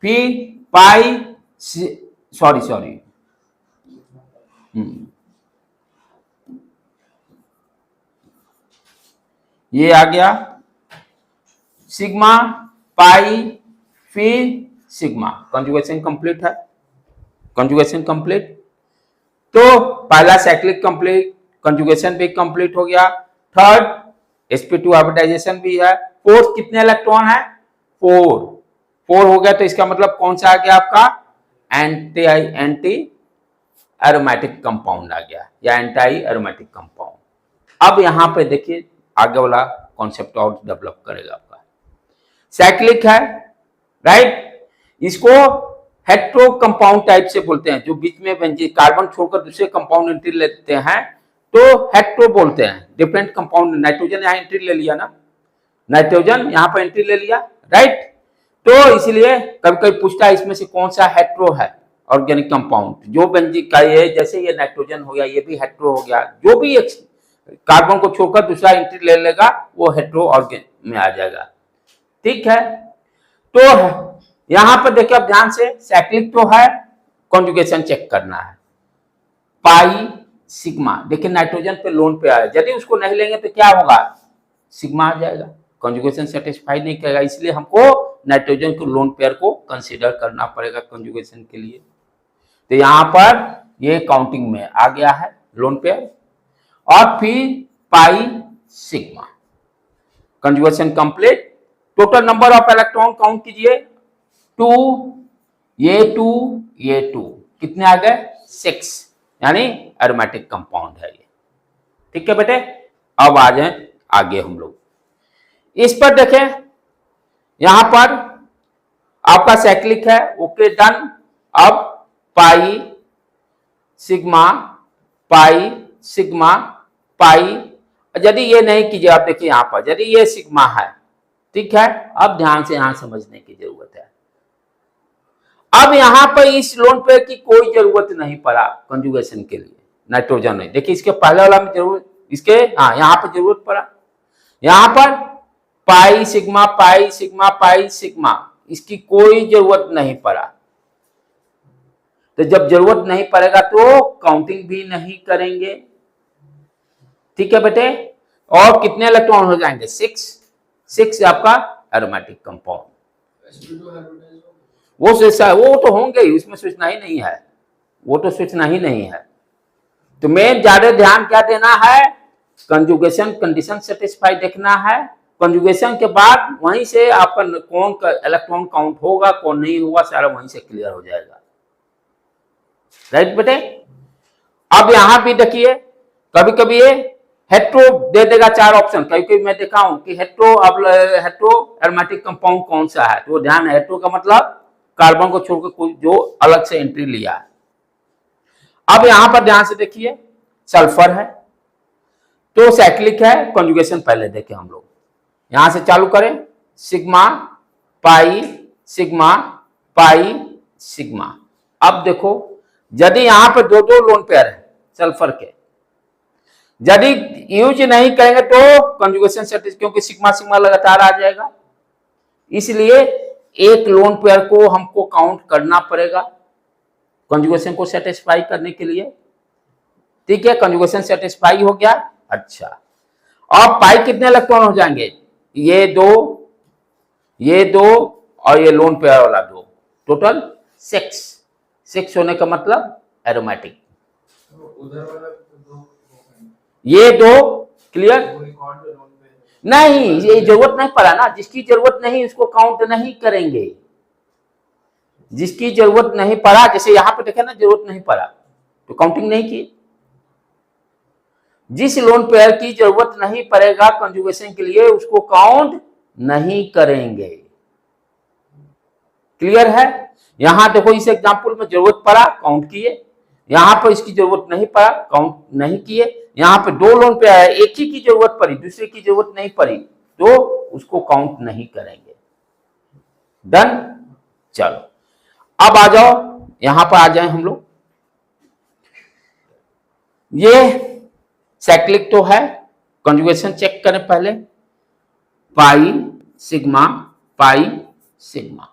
फिर पाई सॉरी ये आ गया सिग्मा पाई फिर सिग्मा। कंजुगेशन कंप्लीट है, कंजुगेशन कंप्लीट। तो पहला साइक्लिक कंप्लीट, कंजुगेशन भी कंप्लीट हो गया। थर्ड sp2 हाइब्रिडाइजेशन भी है। फोर्थ कितने इलेक्ट्रॉन है? 4 हो गया। तो इसका मतलब कौन सा आ गया आपका? एंटी एरोमेटिक कंपाउंड आ गया, या एंटी एरोमेटिक कंपाउंड। अब यहां पे देखिए आगे वाला कॉन्सेप्ट और डेवलप करेगा आपका। साइक्लिक है, राइट, इसको हेट्रो कंपाउंड टाइप से बोलते हैं, जो बीच में कार्बन छोड़कर दूसरे कंपाउंड एंट्री लेते हैं तो हेट्रो बोलते हैं। डिफरेंट कंपाउंड, नाइट्रोजन यहाँ एंट्री ले लिया ना, नाइट्रोजन यहाँ पर एंट्री ले लिया, राइट। तो इसलिए कभी कभी पूछता है इसमें से कौन सा हेट्रो है ऑर्गेनिक कंपाउंड, जो बेंजीन का ये, जैसे ये नाइट्रोजन हो गया, ये भी हेट्रो हो गया। जो भी कार्बन को छोड़कर दूसरा एंट्री ले लेगा वो हेट्रो ऑर्गेन में आ जाएगा, ठीक है। तो यहां पर देखिए आप ध्यान से, साइक्लिक तो है, कॉन्जुगेशन चेक करना है। पाई सिग्मा, देखिए नाइट्रोजन पे लोन पे आया, यदि उसको नहीं लेंगे तो क्या होगा? सिग्मा आ जाएगा। कॉन्जुगेशन सेटिस्फाई नहीं करेगा, इसलिए हमको नाइट्रोजन को लोन पेयर को कंसीडर करना पड़ेगा कॉन्जुगेशन के लिए। तो यहां पर ये काउंटिंग में आ गया है लोन पेयर। और फिर पाई sigma, conjugation complete. Total number of electron count कीजिए, 2, ये 2, कितने आ गए? 6, यानी एरोमेटिक कंपाउंड है ये, ठीक है बेटे। अब आ जाए आगे हम लोग इस पर देखें। यहां पर आपका साइक्लिक है, ओके डन। अब पाई सिग्मा पाई, यदि ये नहीं कीजिए, आप देखिए यहां पर यदि ये सिग्मा है, ठीक है। अब ध्यान से यहां समझने की जरूरत है। अब यहां पर इस लोन पेयर की कोई जरूरत नहीं पड़ा कंजुगेशन के लिए, नाइट्रोजन नहीं। देखिए इसके पहले वाला में जरूरत, इसके यहां पर जरूरत पड़ा। यहां पर पाई सिग्मा, इसकी कोई जरूरत नहीं पड़ा। तो जब जरूरत नहीं पड़ेगा तो काउंटिंग भी नहीं करेंगे, ठीक है बेटे। और कितने इलेक्ट्रॉन हो जाएंगे? 6 आपका एरोमेटिक कंपाउंड। वो तो होंगे ही, उसमें सोचना ही नहीं है, वो तो सोचना ही नहीं है। तो मेन ज्यादा ध्यान क्या देना है? कंजुगेशन कंडीशन सेटिस्फाई देखना है। कंजुगेशन के बाद वहीं से आपका कौन का इलेक्ट्रॉन काउंट होगा, कौन नहीं होगा, सारा वहीं से क्लियर हो जाएगा, राइट बेटे। अब यहां भी देखिए, कभी कभी ये हेट्रो दे देगा 4 ऑप्शन। कभी कभी मैं देखा हूं कि हेट्रो एरोमेटिक कंपाउंड कौन सा है, तो ध्यान है, हेट्रो का मतलब कार्बन को छोड़कर कोई जो अलग से एंट्री लिया है। अब यहां पर ध्यान से देखिए, सल्फर है तो साइक्लिक है, कंजुगेशन पहले देखें हम लोग। यहां से चालू करें, सिग्मा पाई सिग्मा। अब देखो, यदि यहां पर 2 लोन पेयर है सल्फर के, यदि यूज नहीं करेंगे तो कंजुगेशन सेटिस्फाई, क्योंकि सिग्मा सिग्मा लगातार आ जाएगा, इसलिए एक लोन पेयर को हमको काउंट करना पड़ेगा कंजुगेशन को सेटिस्फाई करने के लिए। ठीक है, कंजुगेशन सेटिस्फाई हो गया। अच्छा, अब पाई कितने इलेक्ट्रॉन हो जाएंगे? ये दो और ये लोन पेयर वाला दो, टोटल 6 होने का मतलब एरोमेटिक। उधर वाला दो, ये दो क्लियर नहीं, ये जरूरत नहीं पड़ा ना, जिसकी जरूरत नहीं उसको काउंट नहीं करेंगे। जिसकी जरूरत नहीं पड़ा, जैसे यहां पे देखे ना, जरूरत नहीं पड़ा तो काउंटिंग नहीं की। जिस लोन पेयर की जरूरत नहीं पड़ेगा कंजुगेशन के लिए उसको काउंट नहीं करेंगे। क्लियर है? यहां देखो इस एग्जांपल में जरूरत पड़ा काउंट किए, यहां पर इसकी जरूरत नहीं पड़ा काउंट नहीं किए, यहां पे दो लोन पे आया, एक ही की जरूरत पड़ी दूसरे की जरूरत नहीं पड़ी तो उसको काउंट नहीं करेंगे। डन? चलो अब आ जाओ, यहां पर आ जाए हम लोग। ये साइक्लिक तो है, कंजुगेशन चेक करें पहले, पाई सिग्मा पाई सिग्मा।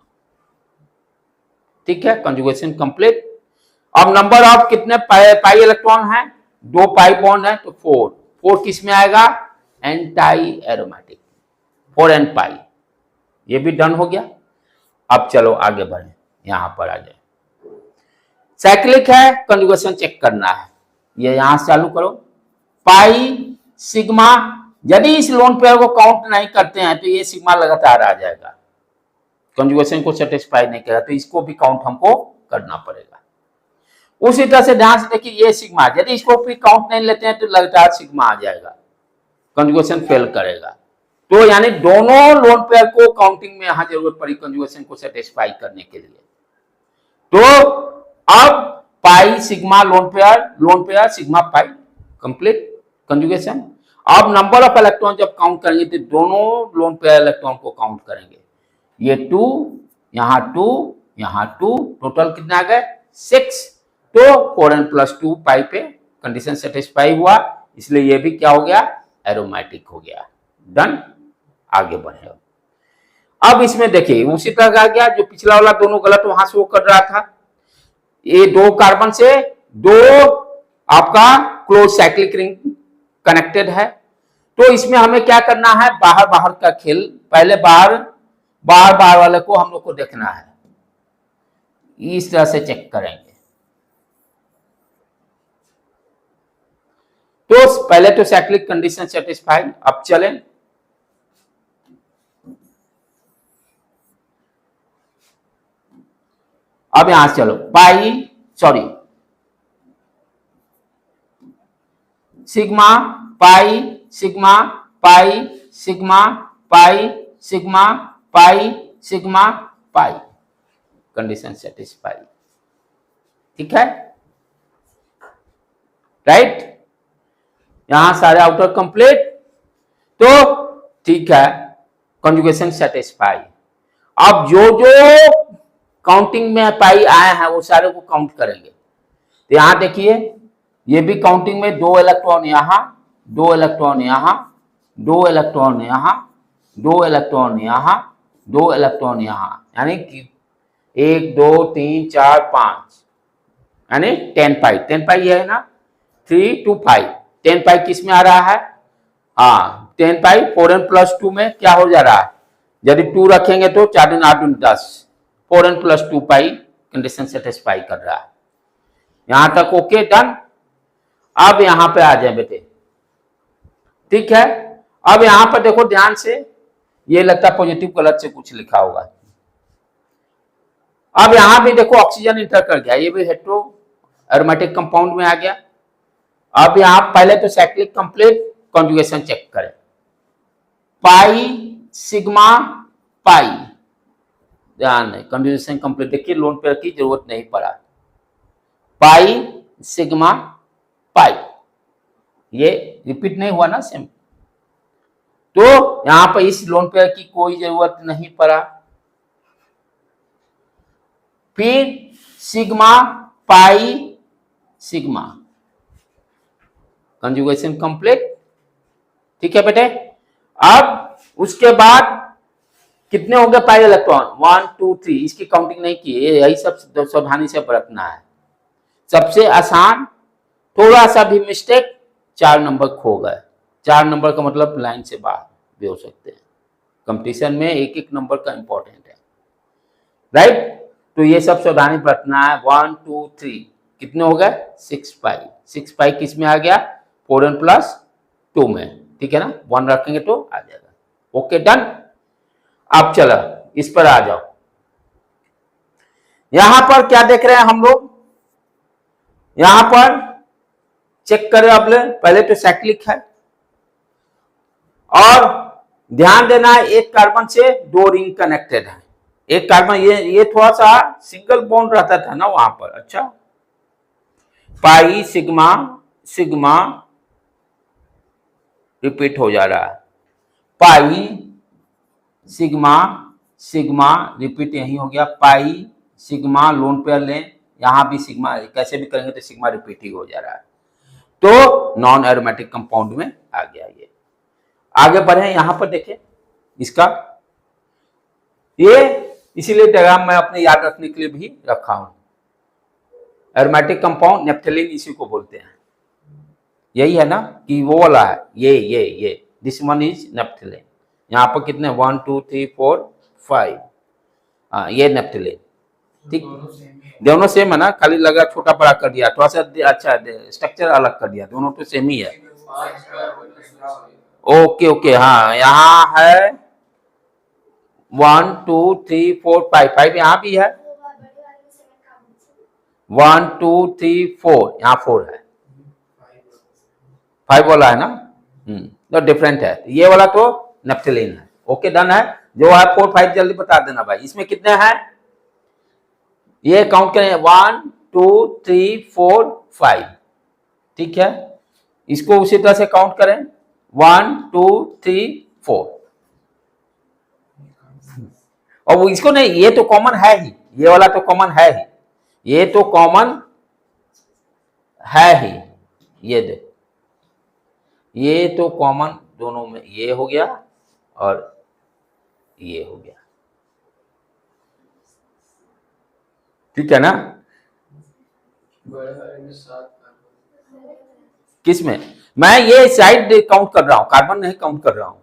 ठीक है, कंजुगेशन कंप्लीट। अब नंबर ऑफ कितने पाई इलेक्ट्रॉन है? 2 पाई बॉन्ड है तो 4 किस में आएगा? एंटाई एरोमेटिक, 4 एन पाई। ये भी डन हो गया। अब चलो आगे बढ़े, यहां पर आ जाए। साइक्लिक है, कंजुगेशन चेक करना है, ये यहां से चालू करो। पाई सिग्मा, यदि इस लोन पेयर को काउंट नहीं करते हैं तो ये सिग्मा लगातार आ जाएगा, कंजुगेशन को सेटिस्फाई नहीं करेगा तो इसको भी काउंट हमको करना पड़ेगा। उसी तरह से ध्यान से देखिए, ये सिग्मा, यदि इसको भी काउंट नहीं लेते हैं तो लगातार सिग्मा आ जाएगा, कंजुगेशन फेल करेगा। तो यानी दोनों लोन पेयर को काउंटिंग में यहां जरूरत पड़ी कंजुगेशन को सेटिस्फाई करने के लिए। तो अब pi sigma lone pair sigma pi complete conjugation. अब नंबर ऑफ इलेक्ट्रॉन जब काउंट करेंगे तो दोनों लोन पेयर इलेक्ट्रॉन को काउंट करेंगे। ये 2 यहां 2 यहां 2, टोटल कितना आ गए? 6। तो 4n + 2 पाई पे कंडीशन सेटिस्फाई हुआ, इसलिए ये भी क्या हो गया? एरोमेटिक हो गया। डन? आगे बढ़े। अब इसमें देखिए उसी तरह का गया, जो पिछला वाला दोनों गलत वहां से वो कर रहा था। ये 2 कार्बन से 2 आपका क्लोज साइक्लिक रिंग कनेक्टेड है, तो इसमें हमें क्या करना है? बाहर बाहर का खेल, पहले बाहर वाले को हम लोग को देखना है, इस तरह से चेक करेंगे। तो पहले तो साइक्लिक कंडीशन सेटिस्फाई। अब चलें, अब यहां से चलो, sigma pi sigma pi sigma pi sigma pi sigma पाई, कंडीशन सेटिस्फाई। ठीक है, राइट? यहां सारे आउटर कंप्लीट, तो ठीक है, कंजुगेशन सेटिस्फाई। अब जो काउंटिंग में पाई आए हैं वो सारे को काउंट करेंगे। तो यहां देखिए, ये भी काउंटिंग में 2 इलेक्ट्रॉन यहां, 2 इलेक्ट्रॉन यहां, 2 इलेक्ट्रॉन यहां, 2 इलेक्ट्रॉन यहां, 2 इलेक्ट्रॉन यहां, यानी कि 1 2 3 4 5, यानी 10 पाई है ना, 3 2 5, 10 पाई किस में आ रहा है? हाँ, 10 पाई 4n + 2 में क्या हो जा रहा है? यदि 2 रखेंगे तो 4 दूनी 8 दूनी 10, 4n + 2 पाई कंडीशन सेटिस्फाई कर रहा है। यहां तक ओके, डन। अब यहां पे आ जाए बेटे, ठीक है। अब यहां पर देखो ध्यान से, ये लगता है पॉजिटिव गलत से कुछ लिखा होगा। अब यहां भी देखो ऑक्सीजन इंटर कर गया, ये भी हेटेरो एरोमेटिक कंपाउंड में आ गया। अब यहां पहले तो साइक्लिक कंप्लीट, कंजुगेशन चेक करें। पाई सिग्मा पाई, ध्यान है, कंजुगेशन कंप्लीट। देखिए लोन पेयर की जरूरत नहीं पड़ा, पाई सिग्मा पाई, ये रिपीट नहीं हुआ ना सेम, तो यहां पर इस लोन पेयर की कोई जरूरत नहीं पड़ा। फिर sigma pi sigma, conjugation complete. ठीक है बेटे। अब उसके बाद कितने हो गए पाई इलेक्ट्रॉन, 1 2 3, इसकी काउंटिंग नहीं की, यही सब सावधानी से बरतना है। सबसे आसान, थोड़ा सा भी मिस्टेक 4 नंबर खो गए। 4 नंबर का मतलब लाइन से बाहर भी हो सकते हैं। कंपटीशन में एक एक नंबर का इंपॉर्टेंट है, राइट। तो ये सब सावधानी बरतना है। 1 2 3 कितने हो गए, 6 पाई। 6 पाई किस में आ गया, 4n प्लस 2 में। ठीक है ना, 1 रखेंगे तो आ जाएगा। Okay done. अब चलो इस पर आ जाओ। यहां पर क्या देख रहे हैं हम लोग, यहां पर चेक करें अब पहले तो साइक्लिक है, और ध्यान देना है एक कार्बन से 2 रिंग कनेक्टेड है। एक कार्बन, ये थोड़ा सा सिंगल बॉन्ड रहता था ना वहां पर। अच्छा, पाई सिग्मा सिग्मा रिपीट हो जा रहा है, पाई सिग्मा सिग्मा रिपीट यही हो गया, पाई सिग्मा लोन पेयर लें, यहां भी सिग्मा, कैसे भी करेंगे तो सिग्मा रिपीट ही हो जा रहा है। तो नॉन एरोमेटिक कंपाउंड में आ गया ये। आगे बढ़े, यहां पर देखें इसका, ये इसीलिए डायग्राम मैं अपने याद रखने के लिए भी रखा हूं। एरोमेटिक कंपाउंड नेप्थलीन इसी को बोलते हैं। यही है ना कि वो वाला है, ये दिस वन इज नेप्थलीन। यहाँ पर कितने 1 2 3 4 5, हाँ ये नेप्थलीन। ठीक, दोनों सेम है ना, खाली लगा छोटा बड़ा कर दिया, थोड़ा सा अच्छा स्ट्रक्चर अलग कर दिया, दोनों तो सेम ही है। ओके ओके, हाँ यहाँ है 1 2 3 4 5, 5 यहाँ भी है, 1 2 3 4, यहाँ 4 है, 5 वाला है ना, तो डिफरेंट है। ये वाला तो नेप्थलीन है। ओके डन है। जो है 4 5 जल्दी बता देना भाई, इसमें कितने हैं ये काउंट करें, 1 2 3 4 5। ठीक है, इसको उसी तरह से काउंट करें, 1 2 3 4। और वो इसको नहीं, ये तो कॉमन है ही, ये वाला तो कॉमन है ही, ये तो कॉमन है ही, ये दे, ये तो कॉमन दोनों में, ये हो गया और ये हो गया। ठीक है ना, किसमें, मैं ये साइड काउंट कर रहा हूं, कार्बन नहीं काउंट कर रहा हूं।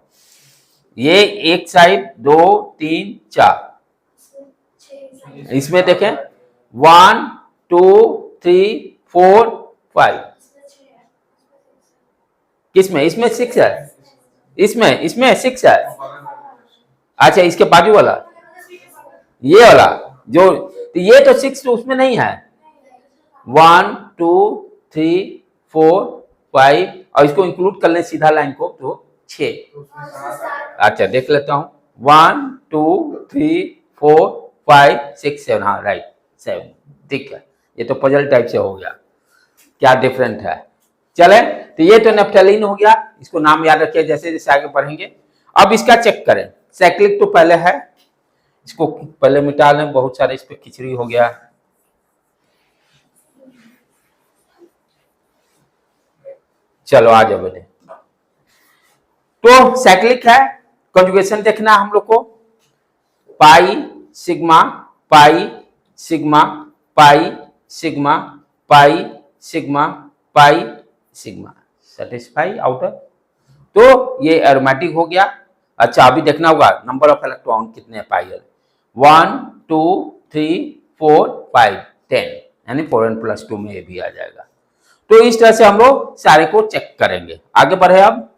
ये एक साइड 2 3 4, इसमें देखें 1 2 3 4 5, किसमें, इसमें 6 है, इसमें 6 है। अच्छा, इसके बाजू वाला, ये वाला जो, तो ये तो 6 तो उसमें नहीं है, 1 2 3 4 5, और इसको इंक्लूड कर लें सीधा लाइन को तो 6। अच्छा देख लेता हूं, 1 2 3 4 5 6 7, हाँ राइट 7। ठीक है, ये तो पजल टाइप से हो गया, क्या डिफरेंट है। चले, तो ये तो नेप्थलीन हो गया, इसको नाम याद रखिए जैसे जैसे आगे बढ़ेंगे। अब इसका चेक करें, साइक्लिक तो पहले है, इसको पहले मिटा लें, बहुत सारे इस पे खिचड़ी हो गया। चलो आ जाओ बेटे, तो साइक्लिक है, कंजुगेशन देखना हम लोग को, पाई sigma pi sigma pi sigma pi sigma pi sigma, satisfy outer, तो ये एरोमेटिक हो गया। अच्छा अभी देखना होगा नंबर ऑफ इलेक्ट्रॉन कितने पाई, 1 2 3 4 5 10, यानी 4n प्लस 2 में ये भी आ जाएगा। तो इस तरह से हम लोग सारे को चेक करेंगे। आगे बढ़े, अब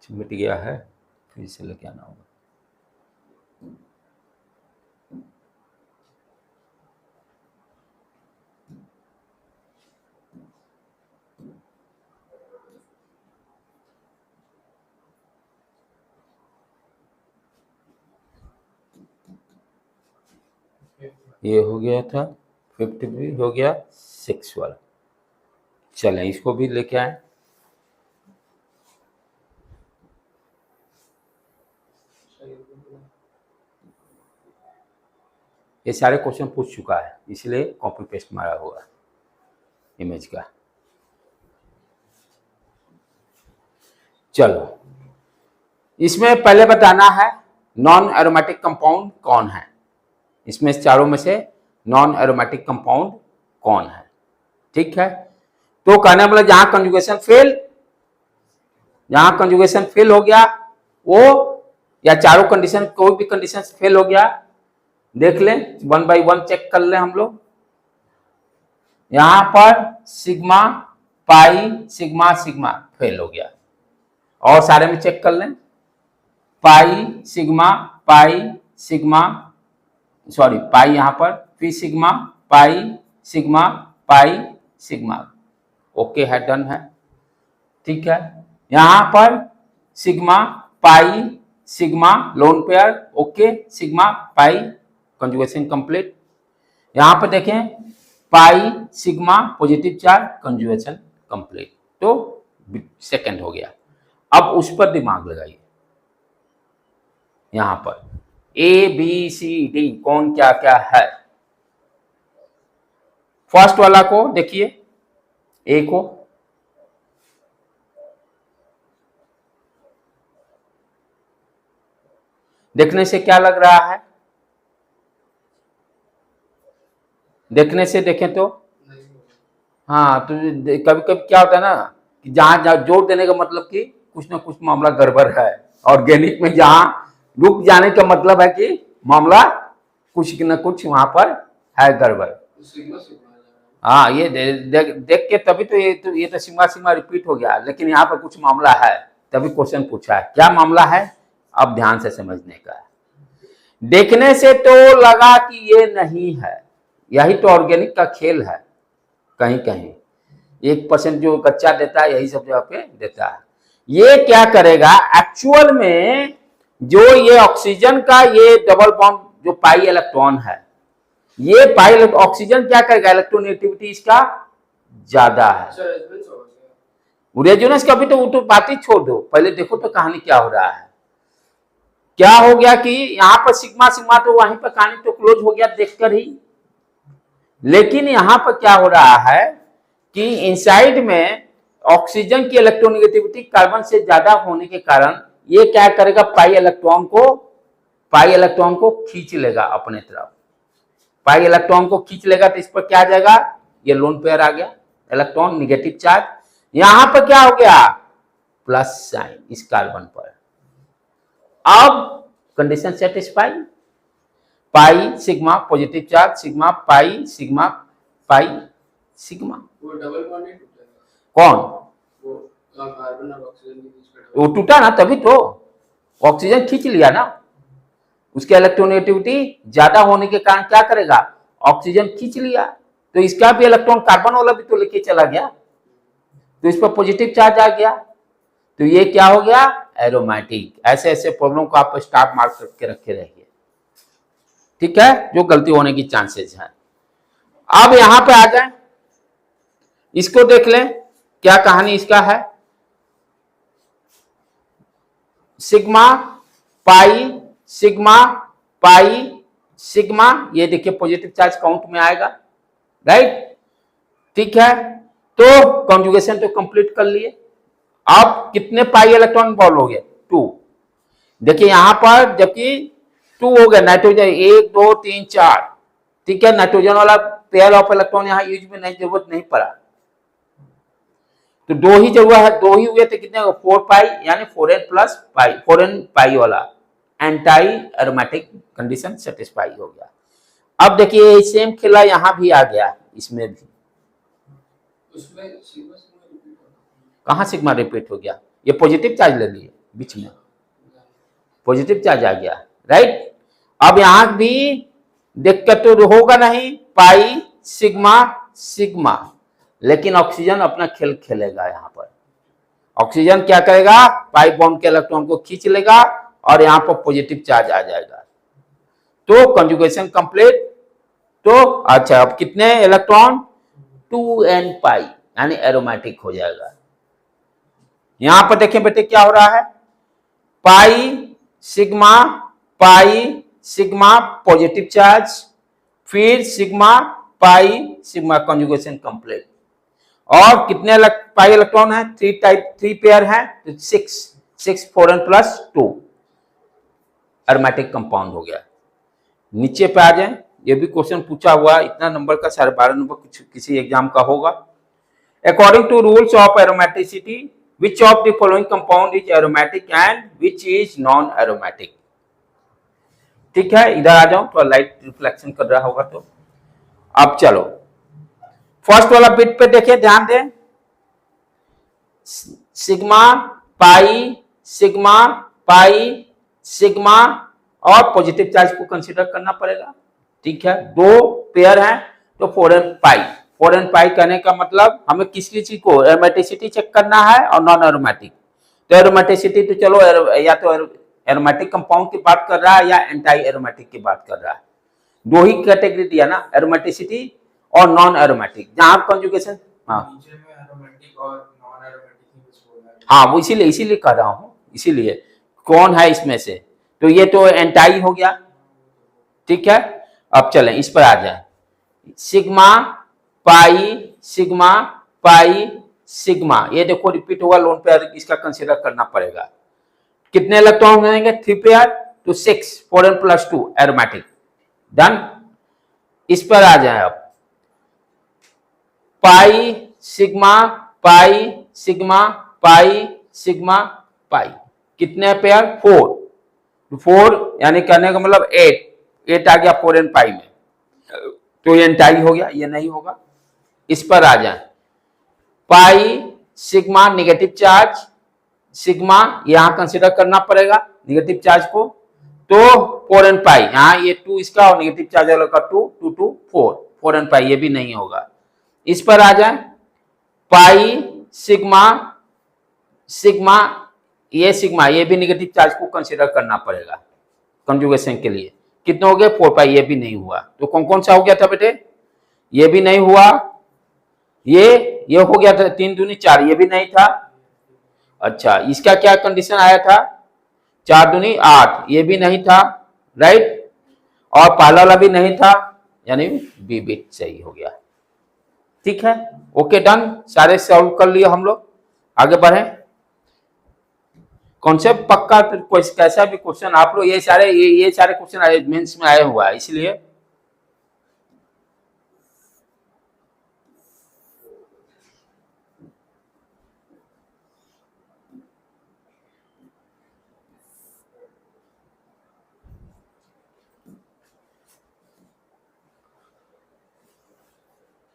मिट गया है, फिर से लेके आना होगा। ये हो गया था 50 भी हो गया, 6 वाला। चलें इसको भी लेके आए। ये सारे क्वेश्चन पूछ चुका है, इसलिए कॉपी पेस्ट मारा हुआ इमेज का। चलो, इसमें पहले बताना है नॉन एरोमेटिक कंपाउंड कौन है। इसमें चारों में से नॉन एरोमेटिक कंपाउंड कौन है, ठीक है। तो कहने मतलब जहां कंजुगेशन फेल हो गया वो, या चारों कंडीशन कोई भी कंडीशन फेल हो गया, देख लें 1 बाई 1 चेक कर लें हम लोग। यहां पर sigma pi sigma sigma fail हो गया, और सारे में चेक कर लें पाई सिग्मा सॉरी पाई यहां पर, फिर सिग्मा पाई सिग्मा, ओके है, डन है, ठीक है। यहां पर sigma pi sigma lone pair, okay, sigma pi conjugation complete. यहां पर देखें पाई sigma positive charge conjugation complete, तो सेकंड हो गया। अब उस पर दिमाग लगाइए, यहां पर ए बी सी डी कौन क्या क्या है। फर्स्ट वाला को देखिए, ए को, देखने से क्या लग रहा है, देखने से देखें तो हाँ, तो कभी कभी क्या होता है ना कि जहां जहां जोर देने का मतलब कि कुछ ना कुछ मामला गड़बड़ है। ऑर्गेनिक में जहां रुक जाने का मतलब है कि मामला कुछ न कुछ वहां पर है गड़बड़। हाँ, ये देख के तभी तो ये तो सिग्मा रिपीट हो गया, लेकिन यहाँ पर कुछ मामला है, तभी क्वेश्चन पूछा है। क्या मामला है, अब ध्यान से समझने का है। देखने से तो लगा कि ये नहीं है, यही तो ऑर्गेनिक का खेल है। कहीं कहीं 1% जो कच्चा देता है, यही सब जगह पे देता है। ये क्या करेगा एक्चुअल में, जो ये ऑक्सीजन का ये डबल बॉन्ड जो पाई इलेक्ट्रॉन है, ये पाई ऑक्सीजन क्या करेगा, इलेक्ट्रोनेगेटिविटी इसका ज्यादा है। रेजोनेंस का भी तो बात ही छोड़ दो, पहले देखो तो कहानी क्या हो रहा है। क्या हो गया कि यहां पर सिग्मा सिग्मा तो वहीं पर कहानी तो क्लोज हो गया देखकर ही, लेकिन यहां पर क्या हो रहा है कि इनसाइड में ऑक्सीजन की इलेक्ट्रोनेगेटिविटी कार्बन से ज्यादा होने के कारण ये क्या करेगा, पाई इलेक्ट्रॉन को खींच लेगा अपने तरफ। पाई इलेक्ट्रॉन को खींच लेगा तो इस पर क्या आ जाएगा, ये लोन पेयर आ गया, इलेक्ट्रॉन निगेटिव चार्ज। यहां पर क्या हो गया, प्लस साइन इस कार्बन पर। अब कंडीशन सेटिस्फाई, पाई sigma positive charge, sigma pi sigma वो डबल बॉन्ड नहीं टूटा, कौन, वो कार्बन और ऑक्सीजन के बीच में वो टूटा ना, तभी तो ऑक्सीजन खींच लिया ना, उसकी इलेक्ट्रोनेगेटिविटी ज्यादा होने के कारण क्या करेगा, ऑक्सीजन खींच लिया, तो इसका भी इलेक्ट्रॉन कार्बन वाला भी तो लेके चला गया, तो इस पर पॉजिटिव चार्ज आ गया, तो ये क्या हो गया, एरोमेटिक। ऐसे ऐसे प्रॉब्लम को आप स्टार मार्क करके रखे रहिए, ठीक है, जो गलती होने की चांसेस है। अब यहां पे आ जाए, इसको देख लें क्या कहानी इसका है। सिग्मा पाई सिग्मा, ये देखिए पॉजिटिव चार्ज काउंट में आएगा, राइट, ठीक है। तो कॉन्जुगेशन तो कंप्लीट कर लिए। अब कितने पाई इलेक्ट्रॉन इन्वॉल्व हो गए, 2। देखिए यहां पर जबकि 2 हो गया, नाइट्रोजन 1 2 3 4, ठीक है, नाइट्रोजन वाला पेयर ऑफ इलेक्ट्रॉन यहां यूज में नहीं, जरूरत नहीं पड़ा, तो 2 ही जरूरत है, 2 ही हुए थे, कितने 4 पाई, यानी 4n प्लस पाई, 4n पाई वाला एंटाई एरोमेटिक कंडीशन सेटिस्फाई हो गया। अब देखिए सेम खेला यहां भी आ गया, इसमें भी उसमें सिग्मा रिपीट होता कहां सिग्मा रिपीट हो गया, ये पॉजिटिव चार्ज ले लिए बीच में, पॉजिटिव चार्ज आ गया, राइट। अब यहां भी दिक्कत तो होगा नहीं, पाई सिग्मा, लेकिन ऑक्सीजन अपना खेल खेलेगा। यहां पर ऑक्सीजन क्या करेगा, पाई बॉन्ड के इलेक्ट्रॉन को खींच लेगा और यहां पर पॉजिटिव चार्ज आ जाएगा, तो कंजुगेशन कंप्लीट। तो अच्छा, अब कितने इलेक्ट्रॉन, 2n पाई, यानी एरोमेटिक हो जाएगा। यहां पर देखें बेटे क्या हो रहा है, पाई सिग्मा पॉजिटिव चार्ज, फिर sigma pi sigma conjugation complete. और कितने पाई इलेक्ट्रॉन है? 3 पेयर है, तो 6 4n प्लस 2 एरोमेटिक कंपाउंड हो गया। नीचे पे आ जाए, ये भी क्वेश्चन पूछा हुआ, इतना नंबर का 12.5 नंबर किसी एग्जाम का होगा। According to rules of aromaticity which of the following compound is aromatic and which is non aromatic. ठीक है, इधर आ जाओ, थोड़ा लाइट रिफ्लेक्शन कर रहा होगा तो। अब चलो फर्स्ट वाला बिट पे देखिए, ध्यान दें, sigma pi sigma pi sigma और पॉजिटिव चार्ज को कंसीडर करना पड़ेगा। ठीक है, 2 पेयर हैं तो 4n पाई। 4n पाई कहने का मतलब हमें किसी चीज को एरोमेटिसिटी चेक करना है और नॉन एरोमेटिक। तो एरोमेटिसिटी तो चलो या तो एरोमेटिक कंपाउंड की बात कर रहा है या एंटी एरोमेटिक की बात कर रहा है। 2 ही कैटेगरी दिया ना, एरोमेटिसिटी और नॉन एरोमेटिक। जहां कंजुगेशन, हाँ नीचे में एरोमेटिक और नॉन एरोमेटिक ही कुछ बोला है। हाँ, वो इसीलिए कह रहा हूँ, इसीलिए कौन है इसमें से, तो ये तो एंटाई हो गया। ठीक है, अब चलें इस पर आ जाए, sigma pi sigma pi sigma, ये देखो रिपीट होगा लोन पेयर, इसका कंसीडर करना पड़ेगा। कितने इलेक्ट्रॉन रहेंगे? 3 पेयर, तो 6 4n प्लस 2 एरोमेटिक। डन। इस पर आ जाए अब, पाई sigma pi sigma pi sigma पाई, कितने पेयर? 4 यानी कहने का मतलब 8 आ गया 4n पाई में, तो ये एंटाई हो गया, ये नहीं होगा। इस पर आ जाए, pi sigma negative charge sigma, यहां कंसीडर करना पड़ेगा नेगेटिव चार्ज को, तो 4n पाई, यहाँ ये 2 इसका और नेगेटिव चार्ज का 2 2 2 4 4n पाई, ये भी नहीं होगा। इस पर आ जाए, पाई सिग्मा सिग्मा, ये भी नेगेटिव चार्ज को कंसीडर करना पड़ेगा कंजुगेशन के लिए। कितने हो गए? 4 पाई, ये भी नहीं हुआ। तो कौन कौन सा हो गया था बेटे? ये भी नहीं हुआ, ये हो गया था 3 दूनी 4, ये भी नहीं था। अच्छा, इसका क्या कंडीशन आया था? 4 दूनी 8, ये भी नहीं था, राइट। और पहला वाला भी नहीं था, यानी बी बिट सही हो गया। ठीक है, ओके डन, सारे सॉल्व कर लिए हम लोग, आगे बढ़े। कॉन्सेप्ट पक्का, कोई कैसा भी क्वेश्चन आप लोग, ये सारे क्वेश्चन मेंस में आया हुआ है, इसलिए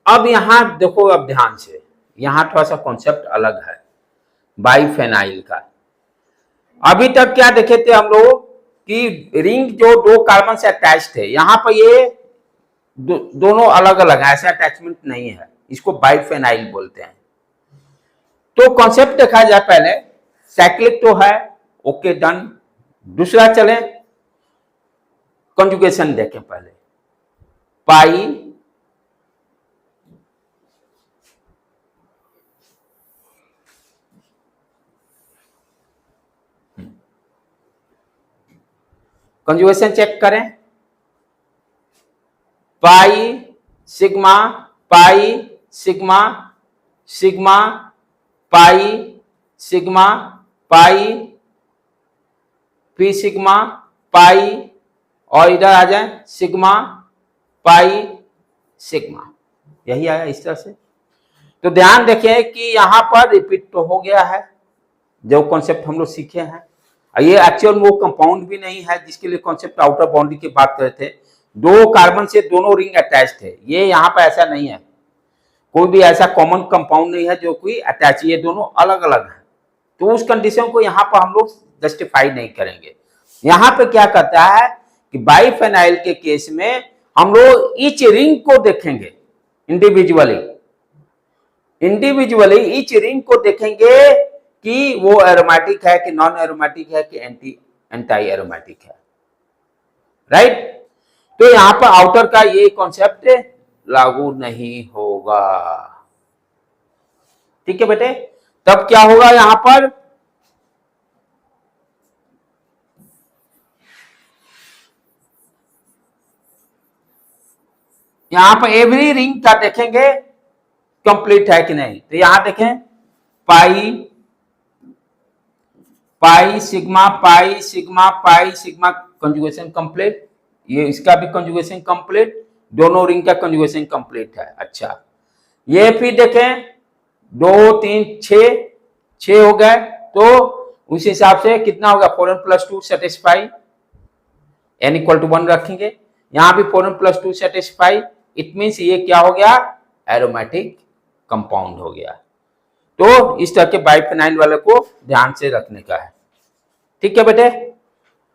अब यहां देखो, अब ध्यान से, यहां थोड़ा सा कॉन्सेप्ट अलग है बाइफेनाइल का। अभी तक क्या देखे थे हम लोग कि रिंग जो 2 कार्बन से अटैच थे, यहां पर ये दोनों अलग अलग है, ऐसा अटैचमेंट नहीं है, इसको बाइफेनाइल बोलते हैं। तो कॉन्सेप्ट देखा जाए पहले, साइक्लिक तो है, ओके डन। दूसरा चले कंजुगेशन देखें पहले, पाई कंजुगेशन चेक करें, पाई sigma pi sigma sigma pi sigma पाई पी सिग्मा पाई, और इधर आ जाए सिग्मा पाई सिग्मा, यही आया इस तरह से। तो ध्यान देखें कि यहां पर रिपीट तो हो गया है जो कॉन्सेप्ट हम लोग सीखे हैं। ये एक्चुअल वो कंपाउंड भी नहीं है जिसके लिए कॉन्सेप्ट आउटर बाउंड्री की बात कर रहे थे। 2 कार्बन से दोनों रिंग अटैच थे, ये यहाँ पर ऐसा नहीं है, कोई भी ऐसा कॉमन कंपाउंड नहीं है जो कोई अटैच, ये दोनों अलग अलग है। तो उस कंडीशन को यहाँ पर हम लोग जस्टिफाई नहीं करेंगे। यहाँ पे क्या कहता है कि बाइफेनाइल के केस में हम लोग ईच रिंग को देखेंगे इंडिविजुअली, ईच रिंग को देखेंगे कि वो एरोमेटिक है कि नॉन एरोमेटिक है कि एंटी एरोमेटिक है, राइट। तो यहां पर आउटर का ये कॉन्सेप्ट लागू नहीं होगा। ठीक है बेटे, तब क्या होगा यहां पर? यहां पर एवरी रिंग का देखेंगे कंप्लीट है कि नहीं। तो यहां देखें pi pi sigma pi sigma pi sigma conjugation complete, ये इसका भी कंजुगेशन कंप्लीट, दोनों रिंग का कंजुगेशन कंप्लीट है। अच्छा ये फिर देखें 2 3 6 हो गए, तो उस हिसाब से कितना होगा 4n+2 सेटिस्फाई, n = 1 रखेंगे। यहां भी 4n+2 सेटिस्फाई, इट मीन्स ये क्या हो गया एरोमेटिक कंपाउंड हो गया। तो इस तरह के बाइफेनाइल वाले को ध्यान से रखने का है। ठीक है बेटे,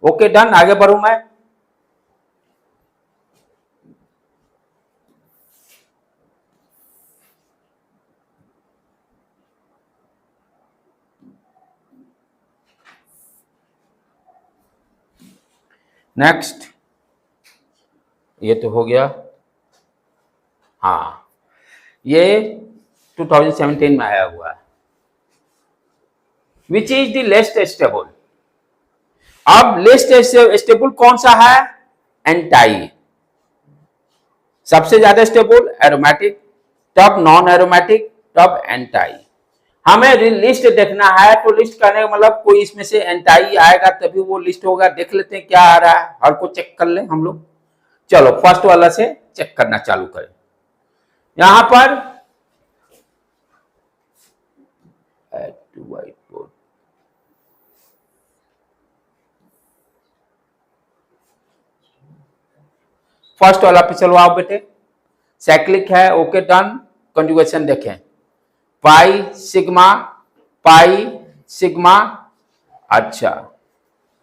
ओके डन, आगे बढ़ू मैं। नेक्स्ट, ये तो हो गया। हाँ ये 2017 में आया हुआ है। Which is the लेस्ट stable. अब लेस्ट स्टेबल कौन सा है, एंटाई। सबसे ज्यादा स्टेबल एरोमेटिक, तब नॉन एरोमेटिक, तब एंटाई। हमें लिस्ट देखना है, तो लिस्ट करने का मतलब कोई इसमें से एंटाई आएगा तभी वो लिस्ट होगा। देख लेते हैं क्या आ रहा है, हर को चेक कर ले हम लोग। चलो फर्स्ट वाला से चेक करना चालू करें। यहां पर व्हाइट बोर्ड, फर्स्ट वाला पे चलो आओ बेटे, साइक्लिक है, ओके डन। कंजुगेशन देखें पाई सिग्मा पाई सिग्मा। अच्छा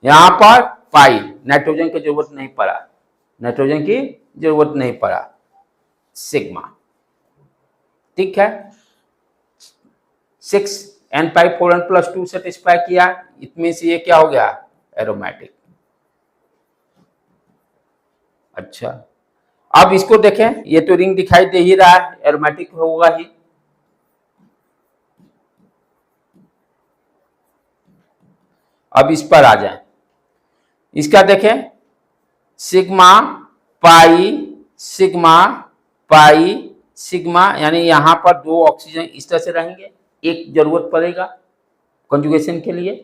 यहां पर पाई, नाइट्रोजन की जरूरत नहीं पड़ा, नाइट्रोजन की जरूरत नहीं पड़ा, सिग्मा। ठीक है 6n पाई 4n+2 सेटिस्फाई किया, इतने से ये क्या हो गया एरोमेटिक। अच्छा अब इसको देखें, ये तो रिंग दिखाई दे ही रहा है, एरोमेटिक होगा ही। अब इस पर आ जाए, इसका देखें sigma pi sigma pi sigma, यानी यहां पर 2 ऑक्सीजन इस तरह से रहेंगे, एक जरूरत पड़ेगा कंजुगेशन के लिए।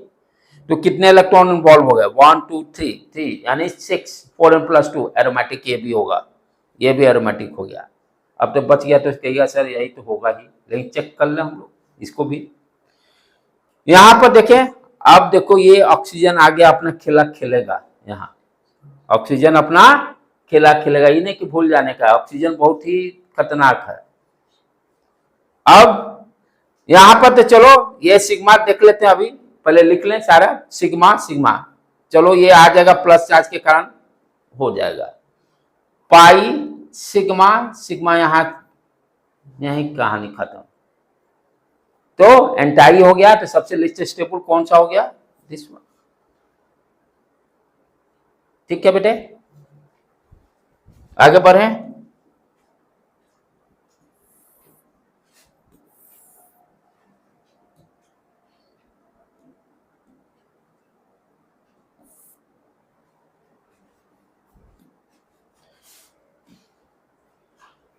तो कितने इलेक्ट्रॉन इन्वॉल्व हो गए 1 2 3 यानी 6 4n+2 एरोमेटिक ये भी होगा, ये भी एरोमेटिक हो गया। अब तो बच गया तो कहिएगा सर यही तो होगा ही, लेकिन चेक कर ले हम लोग इसको भी। यहां पर देखें, अब देखो ये ऑक्सीजन आगे अपना खेला खेलेगा, यहाँ ऑक्सीजन अपना खेला खेलेगा, ये नहीं कि भूल जाने का, ऑक्सीजन बहुत ही खतरनाक है। अब यहां पर तो चलो ये सिग्मा देख लेते हैं, अभी पहले लिख लें सारा सिग्मा सिग्मा, चलो ये आ जाएगा प्लस चार्ज के कारण हो जाएगा। पाई सिग्मा सिग्मा, यही कहानी खत्म। तो एंटाई हो गया, तो सबसे लिस्ट स्टेबल कौन सा हो गया, दिस वन। ठीक है बेटे, आगे बढ़े।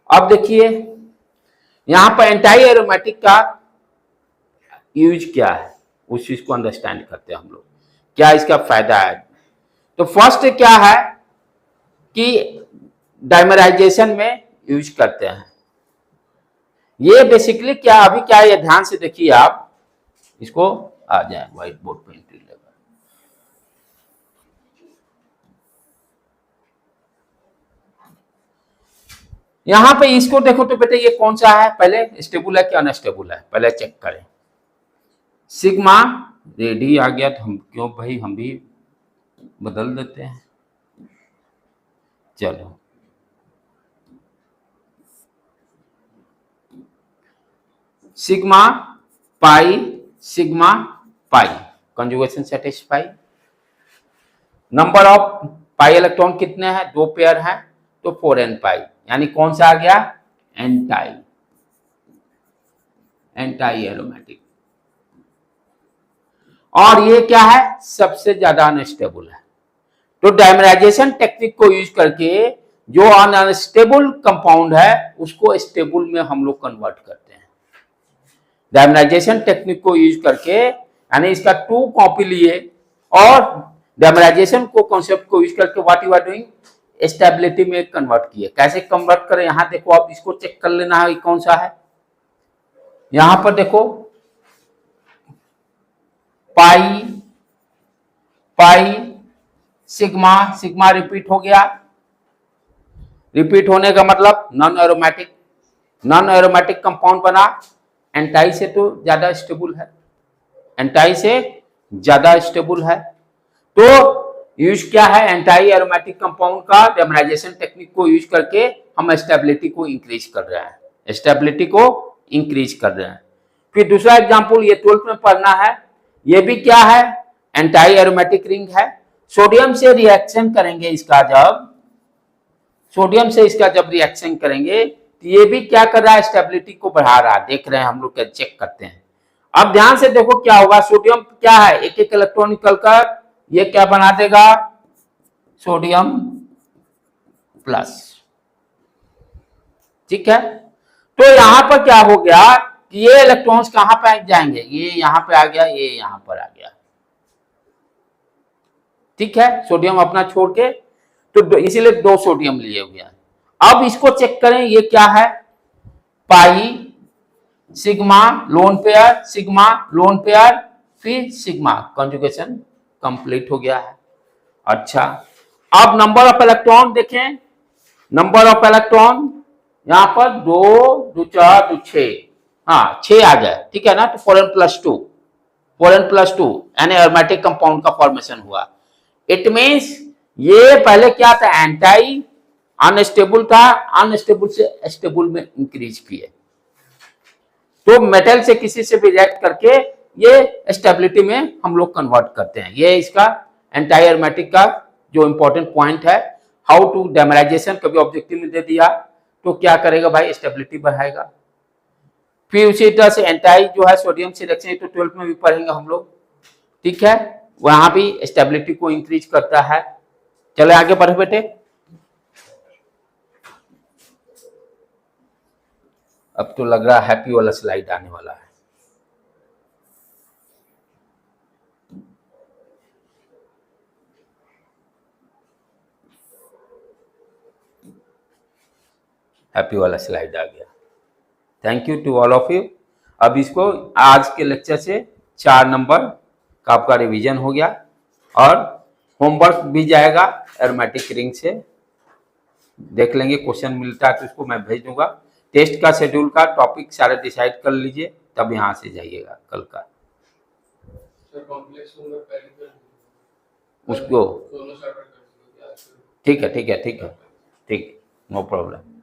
अब देखिए यहां पर एंटाई एरोमेटिक का यूज क्या है, उस चीज को अंडरस्टैंड करते हैं हम लोग, क्या इसका फायदा है। तो फर्स्ट क्या है कि डाइमराइजेशन में यूज करते हैं। ये बेसिकली क्या, अभी क्या है, ये ध्यान से देखिए आप इसको, आ जाए व्हाइट बोर्ड पे एंट्री लेवल। यहां पे इसको देखो तो बेटे ये कौन सा है, पहले स्टेबल है कि अनस्टेबल है, पहले चेक करें। सिग्मा रेडी आ गया, तो हम क्यों भाई, हम भी बदल देते हैं। चलो sigma pi sigma pi, conjugation satisfy. Number of pi electron कितने हैं, 2 पेयर हैं, तो 4n पाई, यानी कौन सा आ गया एंटाई, एंटाई एरोमेटिक। और ये क्या है सबसे ज्यादा अनस्टेबल है। तो डाइमराइजेशन टेक्निक को यूज करके जो अनस्टेबल कंपाउंड है उसको स्टेबल में हम लोग कन्वर्ट करते हैं डायमराइजेशन टेक्निक को यूज करके, यानी इसका 2 कॉपी लिए और डायमराइजेशन को कॉन्सेप्ट को यूज करके what you are doing stability में कन्वर्ट किए। कैसे कन्वर्ट करें, यहां देखो, आप इसको चेक कर लेना है कौन सा है। यहां पर देखो पाई पाई सिग्मा, सिग्मा रिपीट हो गया। रिपीट होने का मतलब non aromatic, non aromatic compound बना। एंटाई से तो ज्यादा स्टेबल है, एंटाई से ज्यादा स्टेबल है। तो यूज क्या है, एंटाई एरोमेटिक कंपाउंड का डायमराइजेशन टेक्निक को यूज करके हम स्टेबिलिटी को इंक्रीज कर रहे हैं, स्टेबिलिटी को इंक्रीज कर रहे हैं। फिर दूसरा एग्जांपल ये 12th में पढ़ना है, ये भी क्या है, एंटाई एरोमेटिक रिंग है। सोडियम से रिएक्शन करेंगे इसका, जब सोडियम से इसका जब रिएक्शन करेंगे तो ये भी क्या कर रहा है, स्टेबिलिटी को बढ़ा रहा है। देख रहे हैं हम लोग, क्या चेक करते हैं। अब ध्यान से देखो क्या होगा, सोडियम क्या है, एक एक इलेक्ट्रॉन निकलकर ये क्या बना देगा, सोडियम प्लस। ठीक है, तो यहां पर क्या हो गया कि ये इलेक्ट्रॉन्स कहां पे जाएंगे, ये यहां पे आ गया, ये यहां पर आ गया। ठीक है, सोडियम अपना छोड़ के, तो इसीलिए 2 सोडियम लिए हुए हैं। अब इसको चेक करें, ये क्या है, pi sigma lone pair, sigma lone pair, फिर सिग्मा, कंजुगेशन कंप्लीट हो गया है। अच्छा, अब नंबर ऑफ इलेक्ट्रॉन देखें, नंबर ऑफ इलेक्ट्रॉन यहां पर 2 2 4 2 6, हाँ 6 आ गए। ठीक है ना, तो 4n+2, 4n+2 यानी एरोमेटिक कंपाउंड का फॉर्मेशन हुआ। इट मींस ये पहले क्या था, एंटाई अनस्टेबल था, अनस्टेबल से स्टेबल में इंक्रीज किए, तो मेटल से किसी से भी रिएक्ट करके ये स्टेबिलिटी में हम लोग कन्वर्ट करते हैं। ये इसका एंटाई एरोमेटिक का जो इंपॉर्टेंट पॉइंट है। हाउ टू डायमराइजेशन, कभी ऑब्जेक्टिव में दे दिया तो क्या करेगा भाई, स्टेबिलिटी बढ़ाएगा। फिर उसी तरह से एंटाई जो है सोडियम से रिएक्शन, तो 12th में भी पढ़ेंगे हम लोग। ठीक है, वहां भी स्टेबिलिटी को इंक्रीज करता है। चले आगे बढ़े बेटे। अब तो लग रहा है हैप्पी वाला स्लाइड आने वाला है। हैप्पी वाला स्लाइड आ गया। Thank you to all of you. अब इसको आज के लेक्चर से 4 नंबर का आपका रिवीजन हो गया और होमवर्क भी जाएगा एरोमेटिक रिंग से। देख लेंगे, क्वेश्चन मिलता है तो उसको मैं भेज दूंगा। टेस्ट का शेड्यूल का टॉपिक सारे डिसाइड कर लीजिए, तब यहाँ से जाइएगा कल का। उसको ठीक है, ठीक है, ठीक है, ठीक, नो प्रॉब्लम।